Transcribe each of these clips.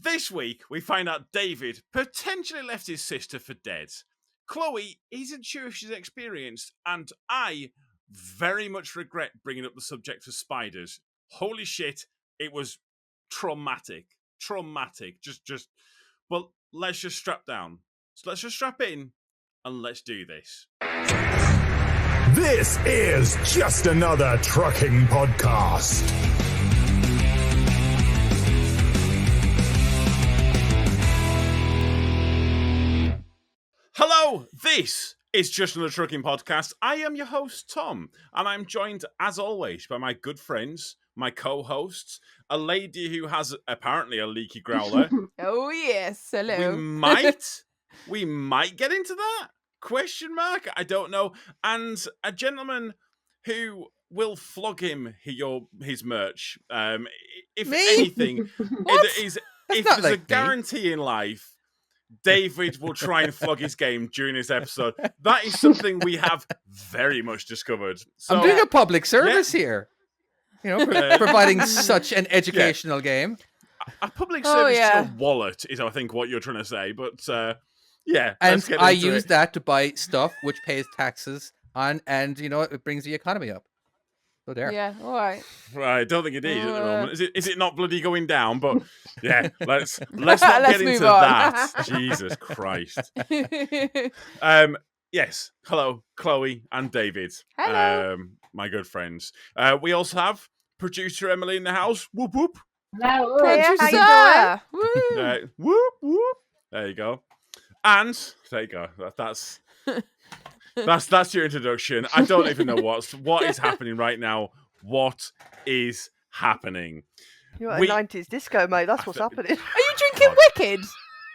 This week, we find out David potentially left his sister for dead. Chloe isn't sure if she's experienced, and I very much regret bringing up the subject of spiders. Holy shit, it was traumatic. But let's just strap down. So let's just strap in, and let's do this. This is just another trucking podcast. Hello, this is Just Another Trucking Podcast. I am your host, Tom, and I'm joined, as always, by my good friends, my co-hosts, a lady who has apparently a leaky growler. Oh, yes. Hello. We might get into that? Question mark? I don't know. And a gentleman who will flog him his merch. If Me? anything, if there's a guarantee in life, David will try and flog his game during this episode. That is something we have very much discovered. So, I'm doing a public service here. You know, providing such an educational game. A public service to your wallet is, I think, what you're trying to say. But, yeah. And I use that to buy stuff which pays taxes on, and, you know, it brings the economy up. So there. Yeah, all right. Right, I don't think it is at the moment. Is it not bloody going down? But yeah, let's not get into that. Jesus Christ. Yes. Hello, Chloe and David. Hello. My good friends. We also have producer Emily in the house. Whoop whoop. Hello. Producer. Whoop whoop. There you go. And there you go. That's your introduction. I don't even know what is happening right now. What is happening? You're at a 90s disco, mate. That's what's happening. Are you drinking Wicked?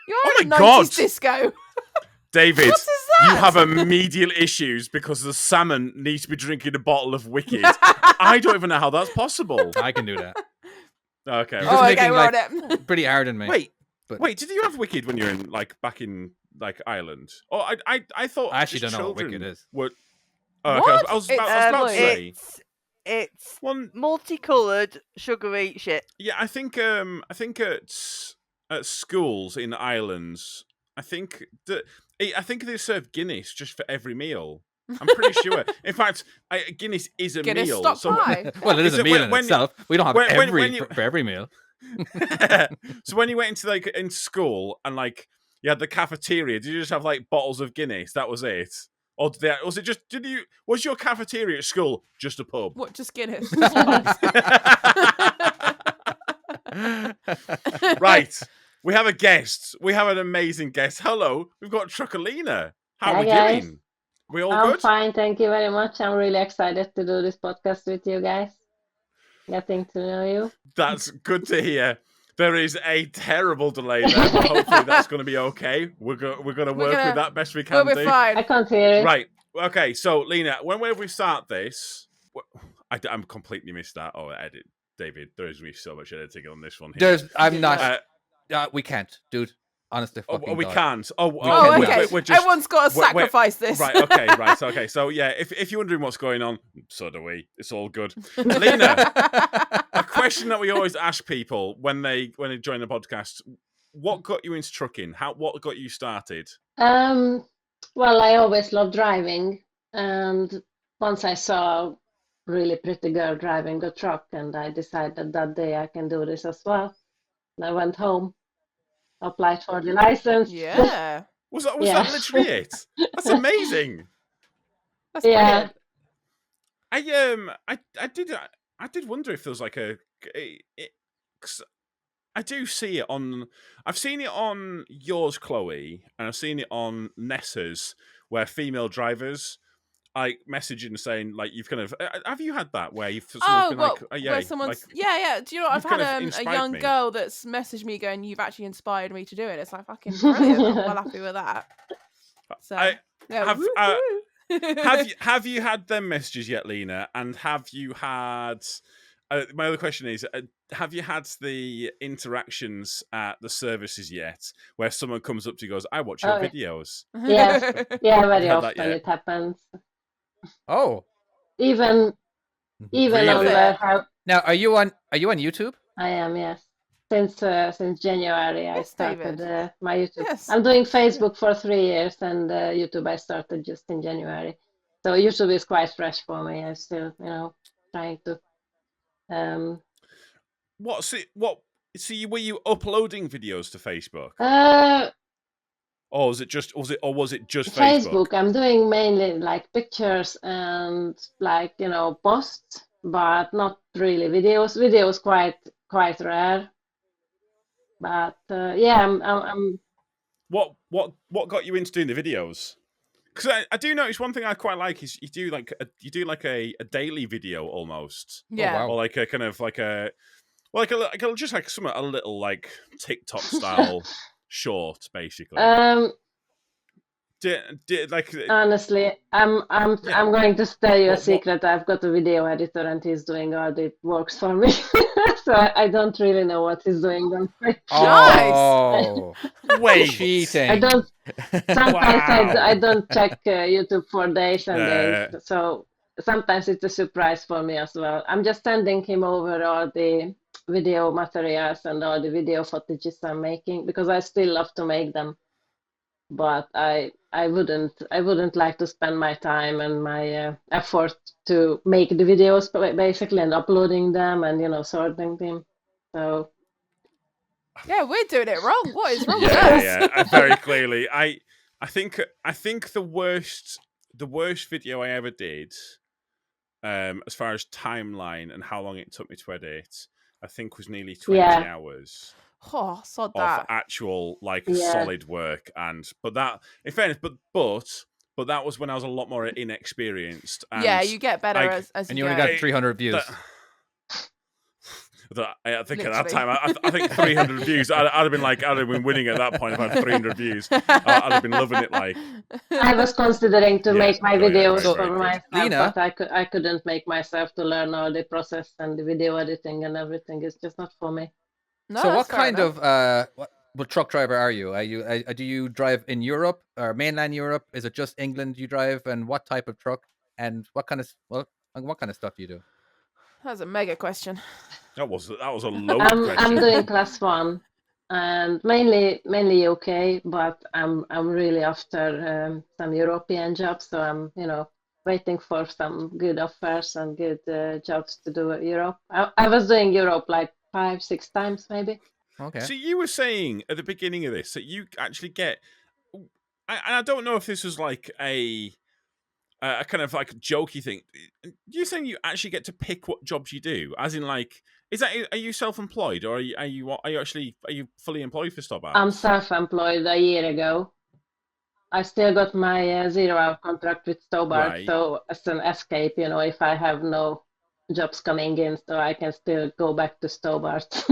You're at a 90s God. disco. David, What is that? you have immediate issues because the salmon needs to be drinking a bottle of Wicked. I don't even know how that's possible. I can do that. Okay. You're just making we're on it. pretty hard on me. Wait, did you have Wicked when you were in back in Ireland? Oh, I thought I actually just don't know what children Wicked is. Were... What? Okay, I was about to say. It's multicoloured, sugary shit. Yeah, I think at schools in islands, I think they serve Guinness just for every meal. I'm pretty sure. In fact, Guinness is a Guinness meal. stock pie. Well, it is a meal in itself. We don't have for every meal. So when you went into in school and you had the cafeteria, did you just have bottles of Guinness? That was it. Or was it just? Was your cafeteria at school just a pub? What, just Guinness? Right. We have a guest. We have an amazing guest. Hello. We've got Truckalina. How are we guys. doing? We all I'm good? fine, thank you very much. I'm really excited to do this podcast with you guys. Getting to know you. That's good to hear. There is a terrible delay there, but hopefully that's going to be okay. We're going to work with that best we can We'll be fine. I can't hear it. Right. Okay. So, Lena, when we start this, I'm completely missed that. Oh, edit, David. There is going to be so much editing on this one. Here. I'm not. We can't, dude. Honestly, we God. can't. Okay. Everyone's got to sacrifice this. Right. Okay. So yeah, if you're wondering what's going on, so do we. It's all good. Lena, a question that we always ask people when they join the podcast: what got you into trucking? What got you started? Well, I always loved driving, and once I saw a really pretty girl driving the truck, and I decided that day I can do this as well. And I went home. Applied for the license. Yeah. Was that literally it? That's amazing. That's brilliant. I did wonder if there was I do see it on. I've seen it on yours, Chloe, and I've seen it on Nessa's, where female drivers messaging saying you've kind of have you had that where you've been where someone's do you know what? I've had a young girl that's messaged me going, you've actually inspired me to do it. It's fucking brilliant. I'm well happy with that. So have you had them messages yet, Lena? And have you had my other question is, have you had the interactions at the services yet where someone comes up to you and goes, I watch your videos? Yeah, very often it happens. Oh, even Really? on the now are you on YouTube? I am, yes. since January. I Yes, started David. my YouTube. Yes. I'm doing Facebook for 3 years, and YouTube I started just in January. So YouTube is quite fresh for me. I'm still, trying to. What's it? What? See, were you uploading videos to Facebook, or was it just Facebook? Facebook, I'm doing mainly like pictures and like, posts, but not really videos. Videos quite rare. But yeah, I'm What got you into doing the videos? Because I do notice one thing I quite like is you do like a daily video almost, Yeah. wow. or like a kind of like a just like a little like TikTok style short, basically. Honestly, I'm Yeah. going to tell you a What? secret. I've got a video editor and he's doing all the works for me. So I don't really know what he's doing on Facebook. Oh, Wait. cheating. I don't. Sometimes Wow. I don't check YouTube for days and Yeah. days. So sometimes it's a surprise for me as well. I'm just sending him over all the video materials and all the video footages I'm making because I still love to make them. But I wouldn't like to spend my time and my effort to make the videos basically and uploading them and sorting them. So Yeah, we're doing it wrong. What is wrong with Yeah, us? yeah. Very clearly, I think the worst video I ever did, as far as timeline and how long it took me to edit, I think was nearly 20 yeah, hours Oh, sod of that. actual Yeah. solid work. But that, in fairness, but that was when I was a lot more inexperienced. And Yeah, you get better as And you you go. only got 300 views. I think at that Literally. time, I think 300 views. I'd have been winning at that point if I had 300 views. I'd have been loving it. Like I was considering to Yeah. make my Oh, yeah, videos very, for very good. myself, Lena? but I couldn't make myself to learn all the process and the video editing and everything. It's just not for me. No, So that's what fair kind enough. of what truck driver are you? Do you drive in Europe or mainland Europe? Is it just England you drive? And what type of truck? And what kind of stuff do you do? That's a mega question. That was a loaded I'm question. doing class 1 and mainly UK, but I'm really after some European jobs, so I'm waiting for some good offers and good jobs to do Europe. I was doing Europe like 5-6 times maybe. Okay. So you were saying at the beginning of this that you actually get, and I don't know if this was like a kind of like jokey thing. You're saying you actually get to pick what jobs you do, as in like, are you self-employed or are you fully employed for Stop I'm Arts? self-employed a year ago. I still got my 0-hour contract with Stobart, Right. so as an escape, if I have no jobs coming in, so I can still go back to Stobart.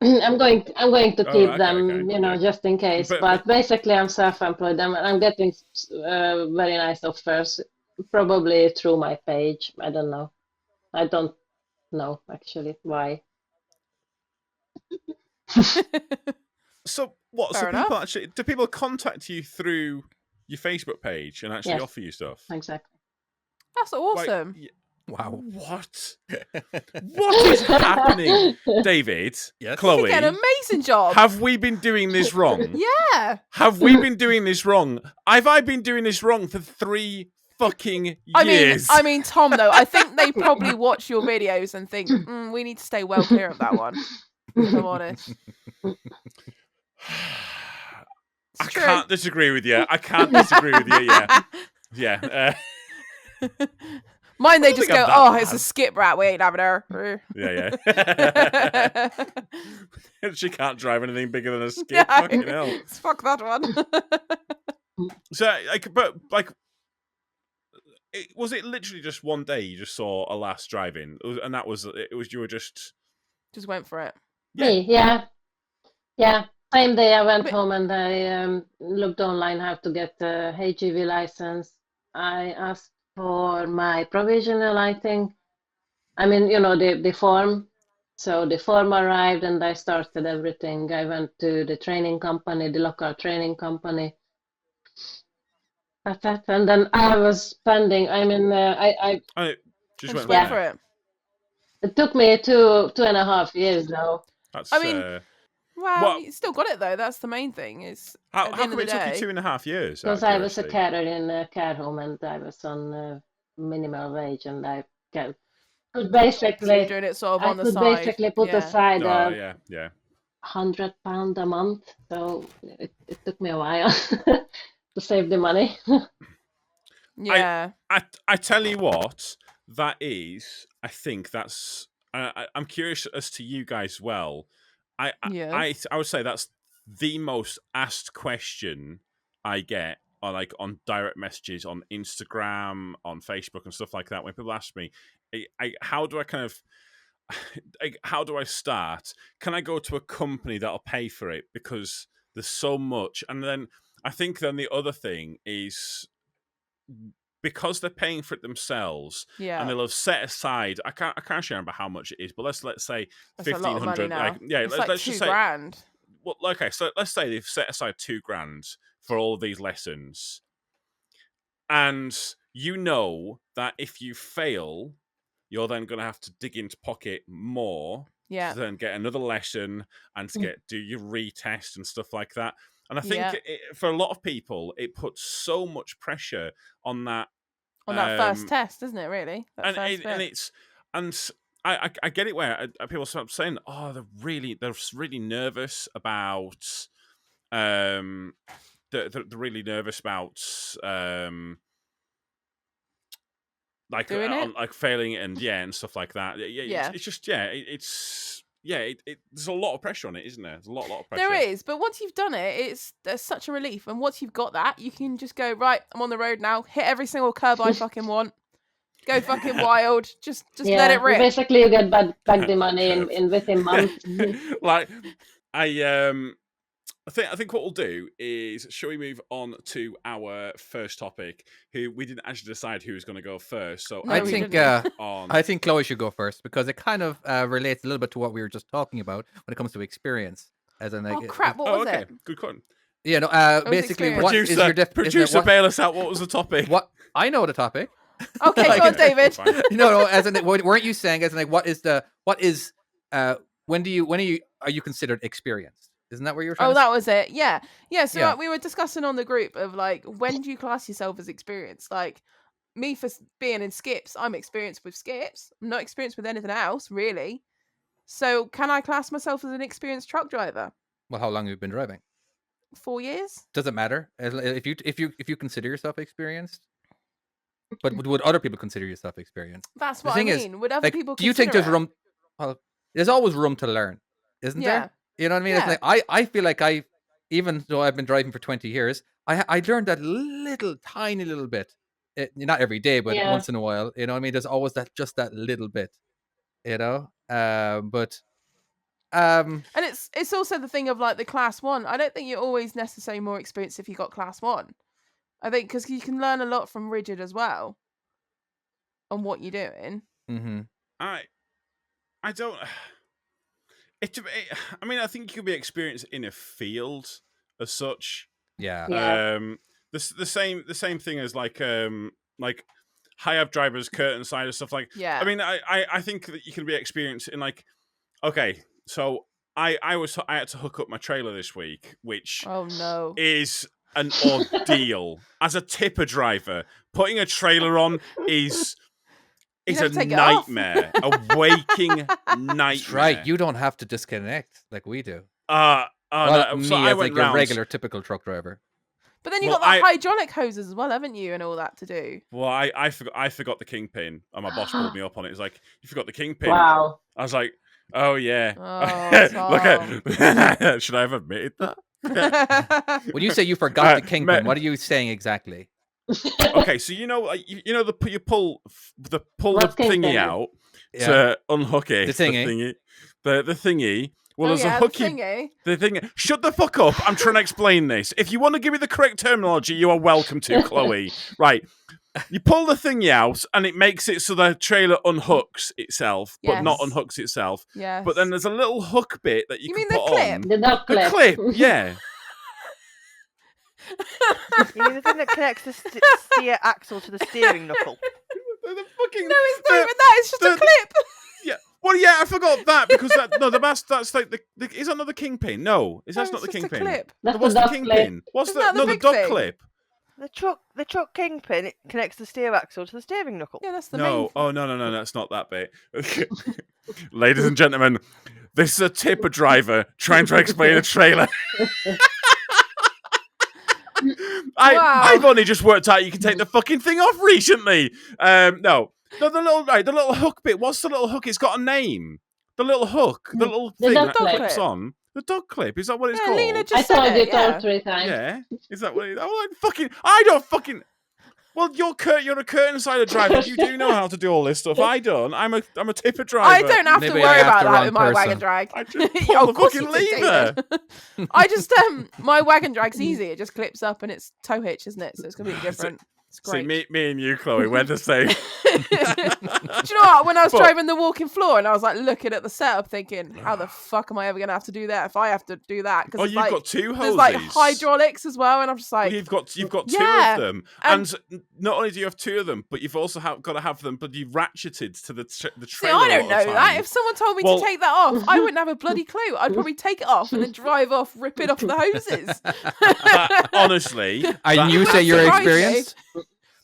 I'm going to Oh, keep okay, them, yeah. just in case. But But basically, I'm self-employed. I'm getting very nice offers, probably through my page. I don't know. I don't know actually why. so what? Fair So people enough. actually do people contact you through your Facebook page and actually Yes, offer you stuff? exactly. That's awesome. Wow. What? What is happening, David? Yes. Chloe, You get an amazing job. have we been doing this wrong? Yeah. Have we been doing this wrong? Have I been doing this wrong for 3 fucking years? I mean, Tom. Though I think they probably watch your videos and think we need to stay well clear of that one. If I'm honest. I can't disagree with you. I can't disagree with you. Yeah, yeah. Mine, they don't just think go, I'm that "Oh, it's a bad." skip rat. We ain't having her." Yeah. She can't drive anything bigger than a skip. Yeah, Fucking hell. fuck that one. So, was it literally just one day you just saw a lass driving, and that was it? Was you were just Just went for it. Me, yeah. Same day I went But- home and I looked online how to get a HGV license. I asked for my provisional, I think. I mean, the form. So the form arrived and I started everything. I went to the training company, the local training company. That's it. And then I was spending, I just just went went from for there. it. It took me 2.5 years though. That's, I mean, well, what- you still got it though. That's the main thing. Is how at the end come of the it took you day, 2.5 years? Because out I of was a curiosity? carer in a care home and I was on minimal wage and could basically so you're doing it sort of I on the could side. basically put Yeah. aside Oh, yeah. £100 a month, so it took me a while to save the money. Yeah. I tell you what, that is. I think that's. I'm curious as to you guys. Well, Yes. I would say that's the most asked question I get on direct messages on Instagram, on Facebook, and stuff like that. When people ask me, how do I kind of. How do I start? Can I go to a company that'll pay for it? Because there's so much. And then I think then the other thing is because they're paying for it themselves, Yeah. and they'll have set aside. I can't remember how much it is, but let's say That's a lot of money 1,500. now. Like, yeah, It's like let's just say. £2,000. Well, okay, so let's say they've set aside £2,000 for all of these lessons, and you know that if you fail, you're then going to have to dig into pocket more Yeah. to then get another lesson and to do your retest and stuff like that. And I think for a lot of people, it puts so much pressure on that first test, isn't it? Really, and I get it where people start saying, oh, they're really nervous about they're really nervous about like doing it, like failing and stuff like that. It's just there's a lot of pressure on it, isn't there? There's a lot of pressure. There is, but once you've done it, there's such a relief. And once you've got that, you can just go, right, I'm on the road now. Hit every single curb I fucking want. Go fucking wild. Just let it rip. Basically, you get back the money in within months. Like I think what we'll do is, shall we move on to our first topic? Who we didn't actually decide who was going to go first. So No, I we think didn't. I think Chloe should go first because it kind of relates a little bit to what we were just talking about when it comes to experience. As in, like, Oh crap! What was it? Good call. Yeah, no. Basically, what is your producer bail us out? What was the topic? What I know the topic. Okay, go on, David. No. As in, weren't you saying as in, like, what is when are you considered experienced? Isn't that where you're trying? Oh, that was it. Yeah. So we were discussing on the group of like, when do you class yourself as experienced? Like, me for being in skips, I'm experienced with skips. I'm not experienced with anything else, really. So, can I class myself as an experienced truck driver? Well, how long have you been driving? 4 years. Does it matter if you consider yourself experienced? But would other people consider yourself experienced? That's what I mean. Would other people? Do you think there's room? Well, there's always room to learn, isn't there? You know what I mean? Yeah. It's like I feel like even though I've been driving for 20 years, I learned that tiny little bit. Not every day, but once in a while. You know what I mean? There's always that little bit. You know, and it's also the thing of like the class 1. I don't think you're always necessarily more experienced if you got class 1. I think because you can learn a lot from rigid as well on what you're doing. Mm-hmm. I don't. I mean, I think you could be experienced in a field as such. Yeah. The same thing as like high up drivers, curtain side and stuff like. Yeah. I mean, I think that you can be experienced in like. Okay, so I had to hook up my trailer this week, which is an ordeal. As a tipper driver, putting a trailer on is a nightmare, a waking nightmare. That's right. You don't have to disconnect like we do. No, so I went like a regular typical truck driver. But then you got the hydraulic hoses as well, haven't you, and all that to do. Well, I forgot the kingpin, and my boss pulled me up on it. It's like, you forgot the kingpin. Wow. I was like, oh yeah. Oh, look at. Should I have admitted that? When you say you forgot the kingpin, what are you saying exactly? Okay, so you know you pull the thingy out to unhook it. The thingy. The thingy. Well, there's a hooky. The thingy. Shut the fuck up! I'm trying to explain this. If you want to give me the correct terminology, you are welcome to, Chloe. Right. You pull the thingy out, and it makes it so the trailer unhooks itself, but not unhooks itself. Yes. But then there's a little hook bit that you can put on. The duck clip. The clip, yeah. You mean the thing that connects the steer axle to the steering knuckle? The fucking, no, it's not even that. It's just a clip. Yeah, Well, yeah, I forgot that because that's like the is that not the kingpin? No, that's No, not the it's just a kingpin. clip. That's What's the the dog clip. kingpin? What's Isn't that the the big dog thing? clip? The truck kingpin, it connects the steer axle to the steering knuckle. Yeah, that's the main No, thing. oh no, that's not that bit. Ladies and gentlemen, this is a tipper driver trying to explain a trailer. I've only just worked out you can take the fucking thing off recently. No, the little hook bit. What's the little hook? It's got a name. The little hook, the little The thing dog that clip. clips on. The dog clip. Is that what it's Yeah, called? Lena just I said told you it, yeah. 3 times. Yeah, is that what it is? I don't fucking. Well, you're a curtain sider driver. You do know how to do all this stuff. I don't. I'm a tipper driver. I don't have to Maybe worry I have about the that wrong with my person. wagon drag. I just pull the Of course fucking you did, lever. David. I just my wagon drag's easy. It just clips up and it's tow hitch, isn't it? So it's completely different. It's See, great. me and you, Chloe, we're the same. Do you know what? When I was driving the walking floor and I was like looking at the setup, thinking, "How the fuck am I ever gonna have to do that if I have to do that?" Because You've got two hoses. there's like hydraulics as well, and I'm just like, Well, you've got two Yeah, of them, and- and not only do you have two of them, but you've also got to have them bloody ratcheted to the see, trailer. I don't all know the that. time. If someone told me Well- to take that off, I wouldn't have a bloody clue. I'd probably take it off and then drive off, ripping off the hoses. Honestly, And you say you're surprised me. experienced?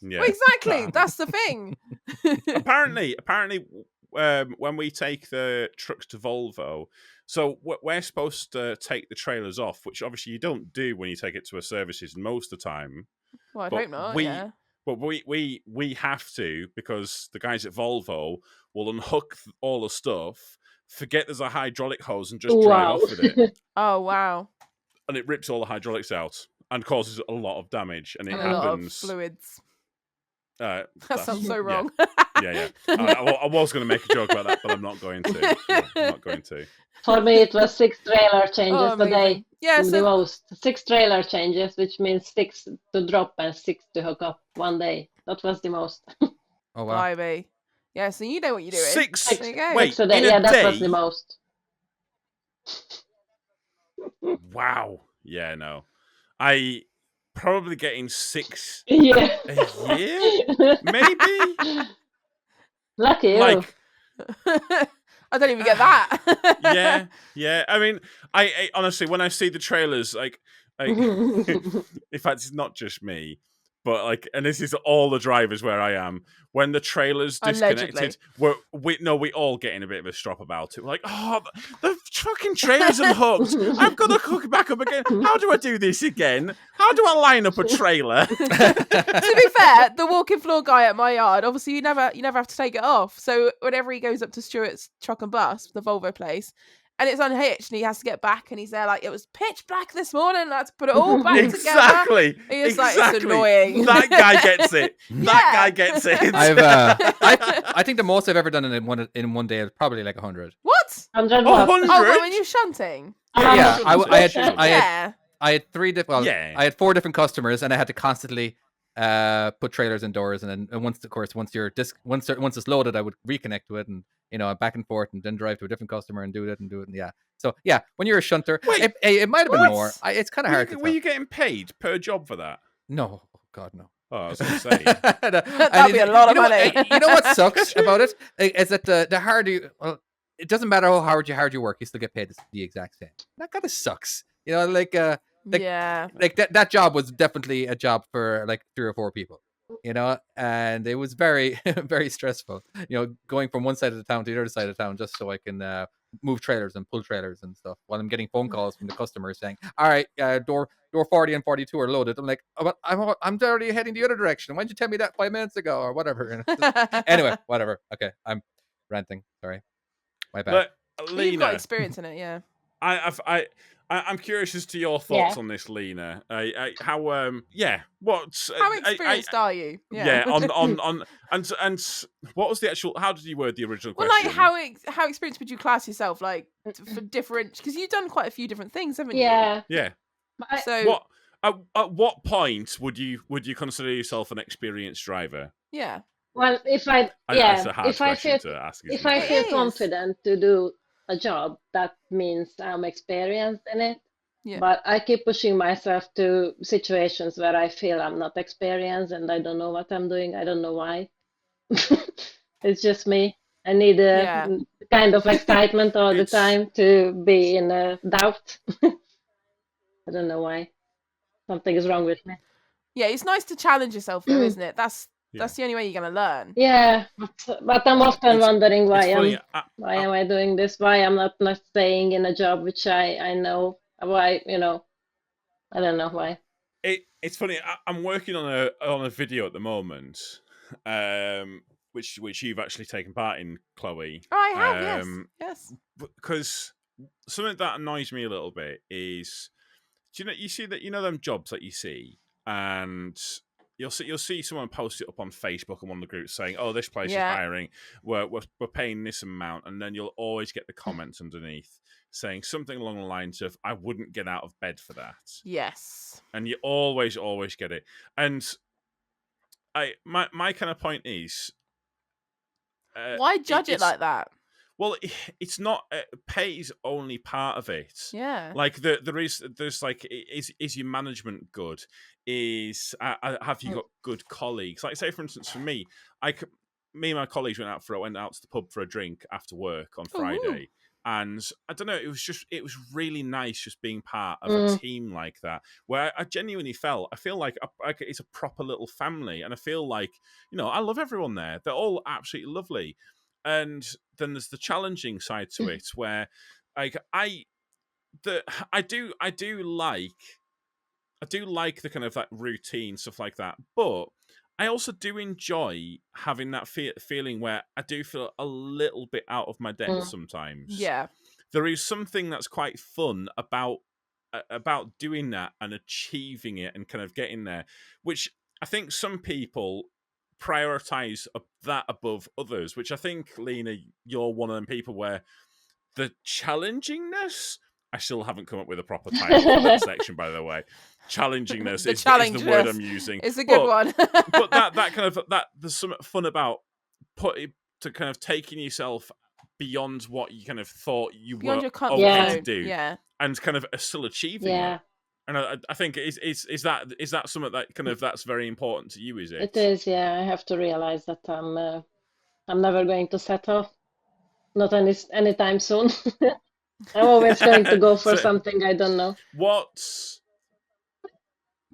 yeah. Well, exactly. That's the thing. apparently, when we take the trucks to Volvo, so we're supposed to take the trailers off, which obviously you don't do when you take it to a services most of the time. Well, I But hope not. we- Yeah. But we have to, because the guys at Volvo will unhook all the stuff, forget there's a hydraulic hose, and just drive Wow. off with it, Oh wow. and it rips all the hydraulics out and causes a lot of damage. And it And a lot of happens. fluids. That That sounds so yeah. wrong. Yeah. I was going to make a joke about that, but I'm not going to. No, I'm not going to. For me, it was 6 trailer changes Oh, a day. amazing. Yeah. The So most. 6 trailer changes, which means 6 to drop and 6 to hook up one day. That was the most. Oh wow. blimey. Yeah. So you know what you're doing. Six. There you go. Wait, 6 a day. in a Yeah, that day? was the most. Wow. Yeah, no. I probably getting 6 Yeah. a year, maybe. Lucky you. Like, I don't even get that. yeah. I mean, I honestly, when I see the trailers, like, in fact, it's not just me, but like, and this is all the drivers where I am. When the trailer's disconnected, we all get in a bit of a strop about it. We're like, oh, the fucking trailer's unhooked. I've got to hook it back up again. How do I do this again? How do I line up a trailer? To be fair, the walking floor guy at my yard, obviously you never have to take it off. So whenever he goes up to Stuart's truck and bus, the Volvo place, and it's unhitched and he has to get back, and he's there like, it was pitch black this morning, I had to put it all back together. Exactly. He's like, it's annoying. That guy gets it. That guy gets it. I think the most I've ever done in one day is probably like 100. What? 100 Oh, watts. 100? Oh, well, when you're shunting. Yeah, Yeah. I had 3 different. Well, Yeah. I had 4 different customers, and I had to constantly put trailers indoors, and then once it's loaded, I would reconnect to it, and back and forth, and then drive to a different customer and do it. And yeah. So yeah, when you're a shunter, Wait, it might have been what? more. It's kind of hard to Were tell. you getting paid per job for that? No, oh God, no. Oh, I was going to say. That'd be a lot of money. You know what sucks about it is that the harder you, well, it doesn't matter how hard you work, you still get paid the exact same. That kind of sucks. Like Yeah. like that job was definitely a job for like 3 or 4 people, and it was very very stressful, going from one side of the town to the other side of the town just so I can move trailers and pull trailers and stuff while I'm getting phone calls from the customers saying, all right, door 40 and 42 are loaded. I'm like, oh, but I'm already heading the other direction. Why didn't you tell me that 5 minutes ago or whatever? Anyway, whatever. Okay, I'm ranting, sorry, my bad. But You've got Lena, experience in it, yeah. I'm curious as to your thoughts Yeah. on this, Lena. How How experienced are you? on and what was the actual? How did you word the original Well, question? like how experienced would you class yourself, like for different? Because you've done quite a few different things, haven't you? Yeah. Yeah. But So What at what point would you consider yourself an experienced driver? yeah, well, if I That's a hard if I question feel to ask. if isn't I it? It feel is. confident to do a job, that means I'm experienced in it. Yeah. But I keep pushing myself to situations where I feel I'm not experienced and I don't know what I'm doing. I don't know why. It's just me. I need a Yeah. kind of excitement all the It's- time to be in doubt. I don't know why. Something is wrong with me. Yeah, it's nice to challenge yourself though, isn't it? That's Yeah. the only way you're gonna learn. Yeah, but I'm often wondering It's why funny. why am I doing this? Why I'm not staying in a job which I know. Why, I don't know why. It's funny. I'm working on a video at the moment, which you've actually taken part in, Chloe. Oh, I have, yes. Because something that annoys me a little bit is, you see that them jobs that you see, and you'll see someone post it up on Facebook and one of the groups saying, "Oh, this place is hiring. We're paying this amount," and then you'll always get the comments underneath saying something along the lines of, "I wouldn't get out of bed for that." Yes. And you always get it. And my kind of point is, why judge it like that? Well, it's not pay is only part of it. Yeah. Like there's like, is your management good? Have you got good colleagues? Like, say for instance, for me, me and my colleagues went out to the pub for a drink after work on Friday. And I don't know, it was really nice just being part of a team like that, where I genuinely I feel like it's a proper little family, and I feel like, I love everyone there. They're all absolutely lovely. And then there's the challenging side to it, where like I do like the kind of like routine stuff like that, but I also do enjoy having that feeling where I do feel a little bit out of my depth sometimes. Yeah. There is something that's quite fun about doing that and achieving it and kind of getting there, which I think some people prioritize that above others, which I think, Lena, you're one of them people where the challengingness, I still haven't come up with a proper title for that section, by the way. Challengingness is the word I'm using. It's a good one. But that kind of, that there's something fun about to kind of taking yourself beyond what you kind of thought you beyond were your comfort to do, and kind of still achieving it. And I think is that something that kind of that's very important to you? Is it? It is, yeah. I have to realize that I'm never going to settle, not anytime soon. I'm always going to go for something I don't know.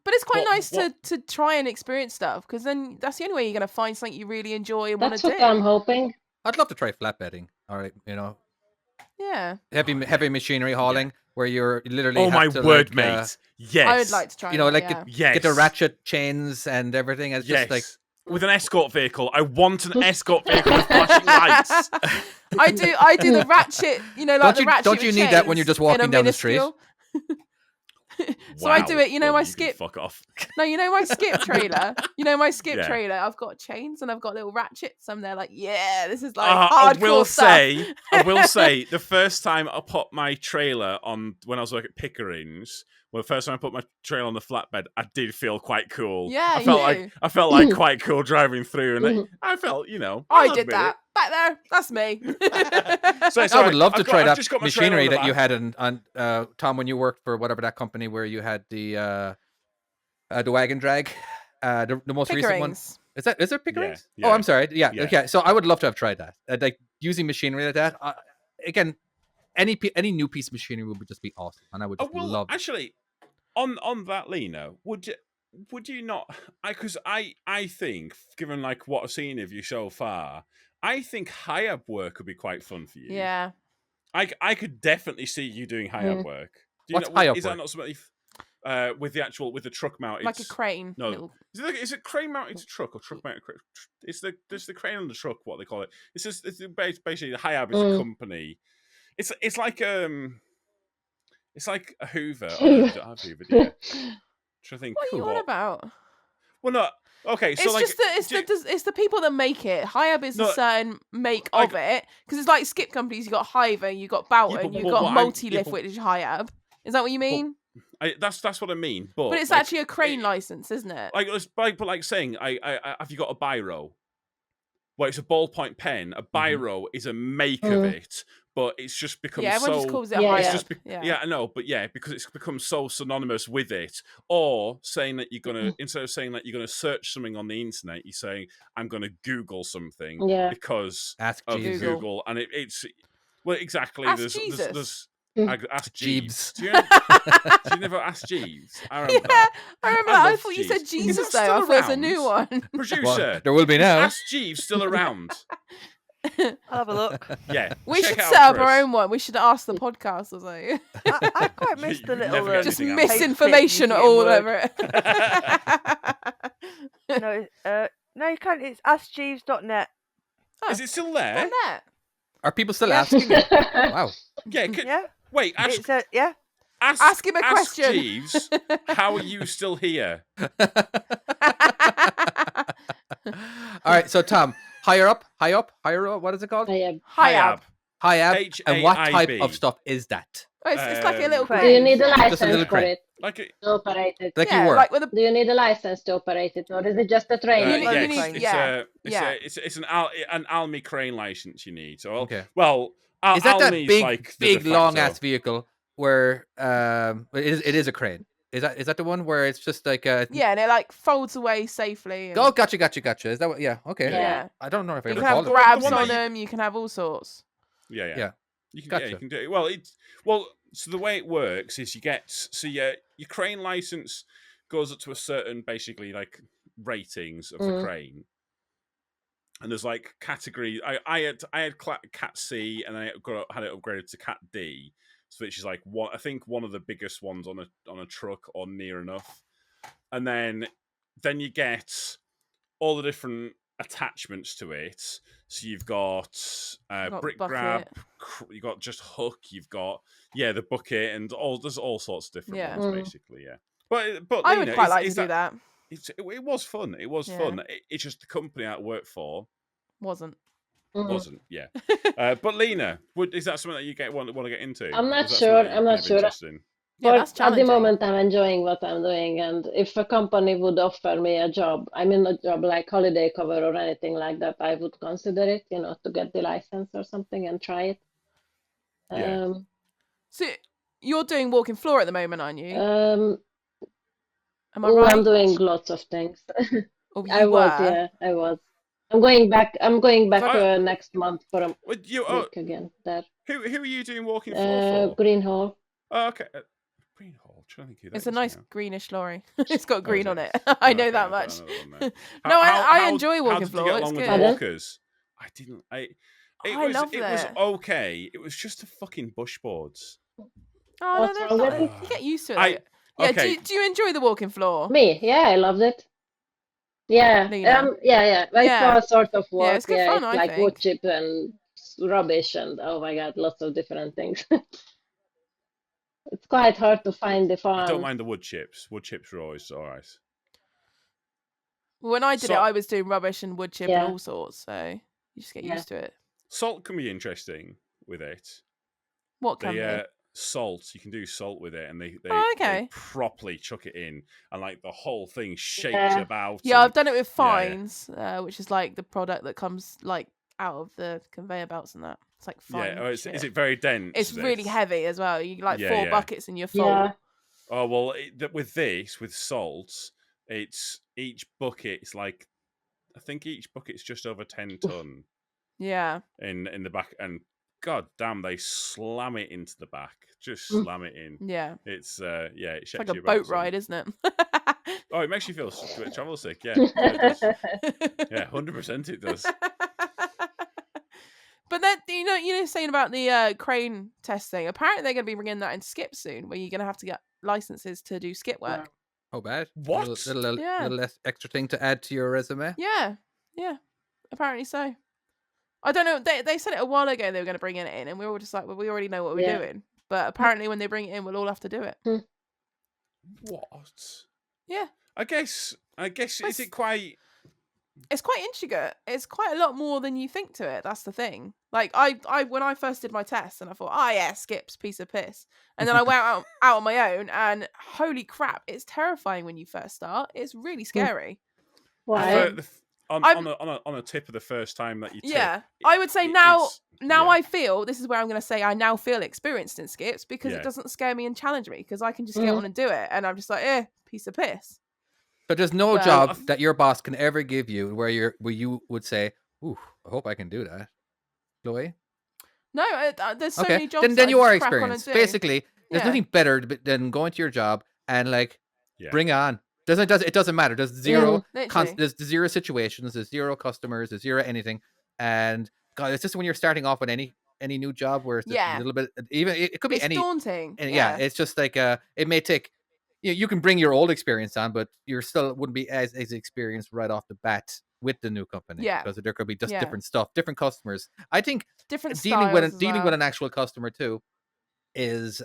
But it's quite nice to try and experience stuff, because then that's the only way you're going to find something you really enjoy and want to do. That's what I'm hoping. I'd love to try flatbedding. All right, Yeah. Heavy machinery hauling, where you're literally. Oh my word, mate! Yes, I would like to try. Get the ratchet chains and everything. It's just like with an escort vehicle. I want an escort vehicle with flashing lights. I do the ratchet. The ratchet. Don't you need that when you're just walking down the street? So I do it. My skip. Fuck off. No, my skip trailer. My skip trailer. I've got chains and I've got little ratchets. I'm there like, yeah, this is like hardcore stuff. I will say, the first time I put my trailer on when I was working at Pickering's, the first time I put my trailer on the flatbed, I did feel quite cool. Yeah, I felt like quite cool driving through, and I felt, I did that back there. That's me. I would love to try that machinery that you had on Tom, when you worked for whatever that company where you had the wagon drag, the most recent one. Is there Pickering's? Yeah. Oh, I'm sorry. Yeah. Okay. So I would love to have tried that. Like using machinery like that. Again, any new piece of machinery would just be awesome, and I would just love it. Actually, on that, Lena, would you not? Because I think, given like what I've seen of you so far, I think high-up work would be quite fun for you. Yeah. I could definitely see you doing high-up work. What's high-up work? Is that not something with the truck mounted? Like a crane. No. Is it crane mounted to truck or truck mounted crane? There's the crane on the truck, what they call it. It's basically the high-up is a company. It's like a Hoover. Oh, no, don't have Hoover, do you? I think. What are you on about? Well, no. Okay, so it's the people that make it. Hiab is a certain make of it, because it's like skip companies. You got Hiver, you got Boughton, you got Multi-Lift, which is Hiab. Is that what you mean? That's what I mean. But it's actually a crane license, isn't it? Like saying, have you got a biro? Well, it's a ballpoint pen. A biro is a make of it, but it's just become everyone so. just calls it Yeah, high It's yeah. up. just I know, but because it's become so synonymous with it, or saying that you're gonna instead of saying that you're gonna search something on the internet, you're saying I'm gonna Google something Yeah. because Ask of Jeeves. Google, and it's well exactly. Ask There's Jesus. Ask Jeeves. Jeeves. Do you never ask Jeeves? I remember that. I remember I that. I love thought you said Jeeves. Jesus Is that though. I still thought it was a new around? one. Producer, Well, there will be is now. Ask Jeeves still around? I'll have a look. Yeah, We check should it out set up for our us. own one. We should ask the podcast or something. I quite missed the You little never get Just anything out of it. misinformation paper clip all you used over it. No, you can't. It's askjeeves.net. Is it still there? On that. Are people still Yeah. asking it? Wow. Yeah. Yeah, Wait. it's Ask him a question. Jeeves, how are you still here? All right, so Tom, higher up, what is it called? High up. High up. And what type HAIB. of stuff is that? Oh, it's like a little Crane. Do you crane. need a Just a license little for crane. it Like to operate it? Like Yeah, you were. like with a Do you need a license to operate it, or is it just a training? You yeah, need- it's an Almy crane license you need. So Okay. well, Is that Almy's big, like the big, de long facto. ass vehicle where it is a crane? Is that the one where it's just like a? yeah, and it like folds away safely. And, Oh, gotcha. Is that what? Yeah. Okay. yeah. I don't know if I You ever can have called it. grabs The one on that you- them. You can have all sorts. Yeah. Yeah. You can, Gotcha. you can do it. Well, so the way it works is your crane license goes up to a certain basically like ratings of the crane, and there's like category. I had Cat C, and I had it upgraded to Cat D, so which is like I think one of the biggest ones on a truck or near enough, and then you get all the different attachments to it. So you've got brick bucket. grab, you've got just hook, you've got the bucket, and there's all sorts of different Yeah. ones basically. Yeah, but I Lena, would quite is- like is to do that. It was fun. It was Yeah. fun. It's just the company I work for Wasn't. wasn't. Yeah, but Lena, is that something that you want to get into? I'm not Is that sure, something that I'm you're not kind of sure. interested in? Yeah, But that's at the challenging. moment, I'm enjoying what I'm doing, and if a company would offer me a job, a job like holiday cover or anything like that, I would consider it, to get the license or something and try it. Yeah. So you're doing walking floor at the moment, aren't you? Um, Am I right? I'm doing lots of things. Or I you was, were? yeah, I was. I'm going back So- next month for a Well, week again there. who are you doing walking floor for? Green Hall. Oh, okay. Green Hall. Trying to think who that It's a is nice now. greenish lorry. It's got Oh, green is on it? it. I know Okay, that I much. don't know that one then. No, I enjoy how walking did floor. you get It's along with good. the Pardon? walkers? I didn't. I loved It was it. okay. It was just the fucking bushboards. Oh, no, What's they're wrong with not. it? You get used to it. I- though. Yeah, okay. do you enjoy the walking floor? Me, yeah, I loved it. Yeah, Lena? yeah. It's Yeah. all sort of work. it's good fun, it's I like wood think. chip and rubbish and oh my god, lots of different things. It's quite hard to find the I don't farm. mind the wood chips. Wood chips are always all right. When I did it, So- I was doing rubbish and wood chip Yeah. and all sorts, so you just get Yeah. used to it. Salt can be interesting with it. What can The salt, you can do salt with it, and they Oh, okay. properly chuck it in, and like the whole thing shakes Yeah. about. Yeah, and- I've done it with Yeah, yeah. fines, which is like the product that comes like out of the conveyor belts and that. It's like fine. Yeah, is shit. it very dense? It's is really it? heavy as well. You like Yeah, 4 yeah. buckets and you're full. Yeah, Oh well, with salt, it's each bucket's like, I think each bucket's just over 10 ton Yeah. in the back, and god damn, they slam it into the back, just Mm. slam it in. Yeah. It's it It's shakes like a you about boat some. ride, isn't it? Oh, it makes you feel travel sick. Yeah, it does. Yeah, 100% it does. But that you know, saying about the crane testing. Apparently, they're going to be bringing that in skip soon, where you're going to have to get licenses to do skip work. Oh, bad. What? Little Yeah. extra thing to add to your resume. Yeah, apparently so. I don't know. They said it a while ago they were going to bring it in, and we were all just like, well, we already know what we're Yeah. doing. But apparently, when they bring it in, we'll all have to do it. What? Yeah. I guess is It's- it quite? It's quite intricate. It's quite a lot more than you think to it. That's the thing. Like I when I first did my test, and I thought, oh yeah, skips, piece of piss. And then I went out on my own, and holy crap, it's terrifying when you first start. It's really scary. why? I've heard on a tip of the first time that you tip. Yeah, I would say now I feel, this is where I'm going to say I now feel experienced in skips because it doesn't scare me and challenge me because I can just get on and do it, and I'm just like, piece of piss. But there's no job that your boss can ever give you where you would say, "Ooh, I hope I can do that," Chloe. No, there's so many jobs. Then you are experienced. Basically, there's nothing better than going to your job and like, bring it on. It doesn't matter. There's zero there's zero situations. There's zero customers. There's zero anything. And God, it's just when you're starting off with any new job where it's just a little bit. Even it could be it's daunting. And it's just like it may take. You can bring your old experience on, but you still wouldn't be as experienced right off the bat with the new company. Yeah, because there could be just different stuff, different customers. I think different dealing with an actual customer too is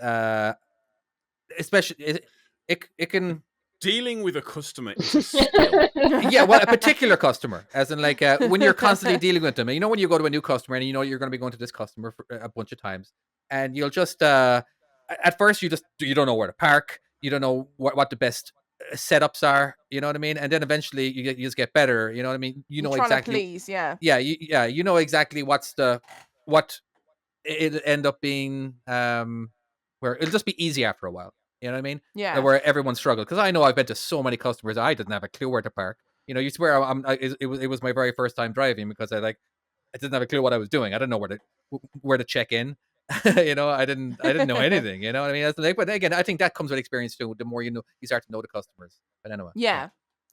especially it can. Dealing with a customer is a skill. Yeah, well, a particular customer, as in like when you're constantly dealing with them. And when you go to a new customer and you're going to be going to this customer for a bunch of times, and you'll just at first you don't know where to park, you don't know what the best setups are, you know what I mean, and then eventually you just get better, you know what I mean. You know exactly. Please, you know exactly what it'll end up being, where it'll just be easy after a while. You know what I mean? Yeah. Where everyone struggled, because I know I've been to so many customers I didn't have a clue where to park. You swear it was my very first time driving because I didn't have a clue what I was doing. I didn't know where to check in. I didn't know anything. You know what I mean? But again, I think that comes with experience too. The more you start to know the customers. But anyway. Yeah.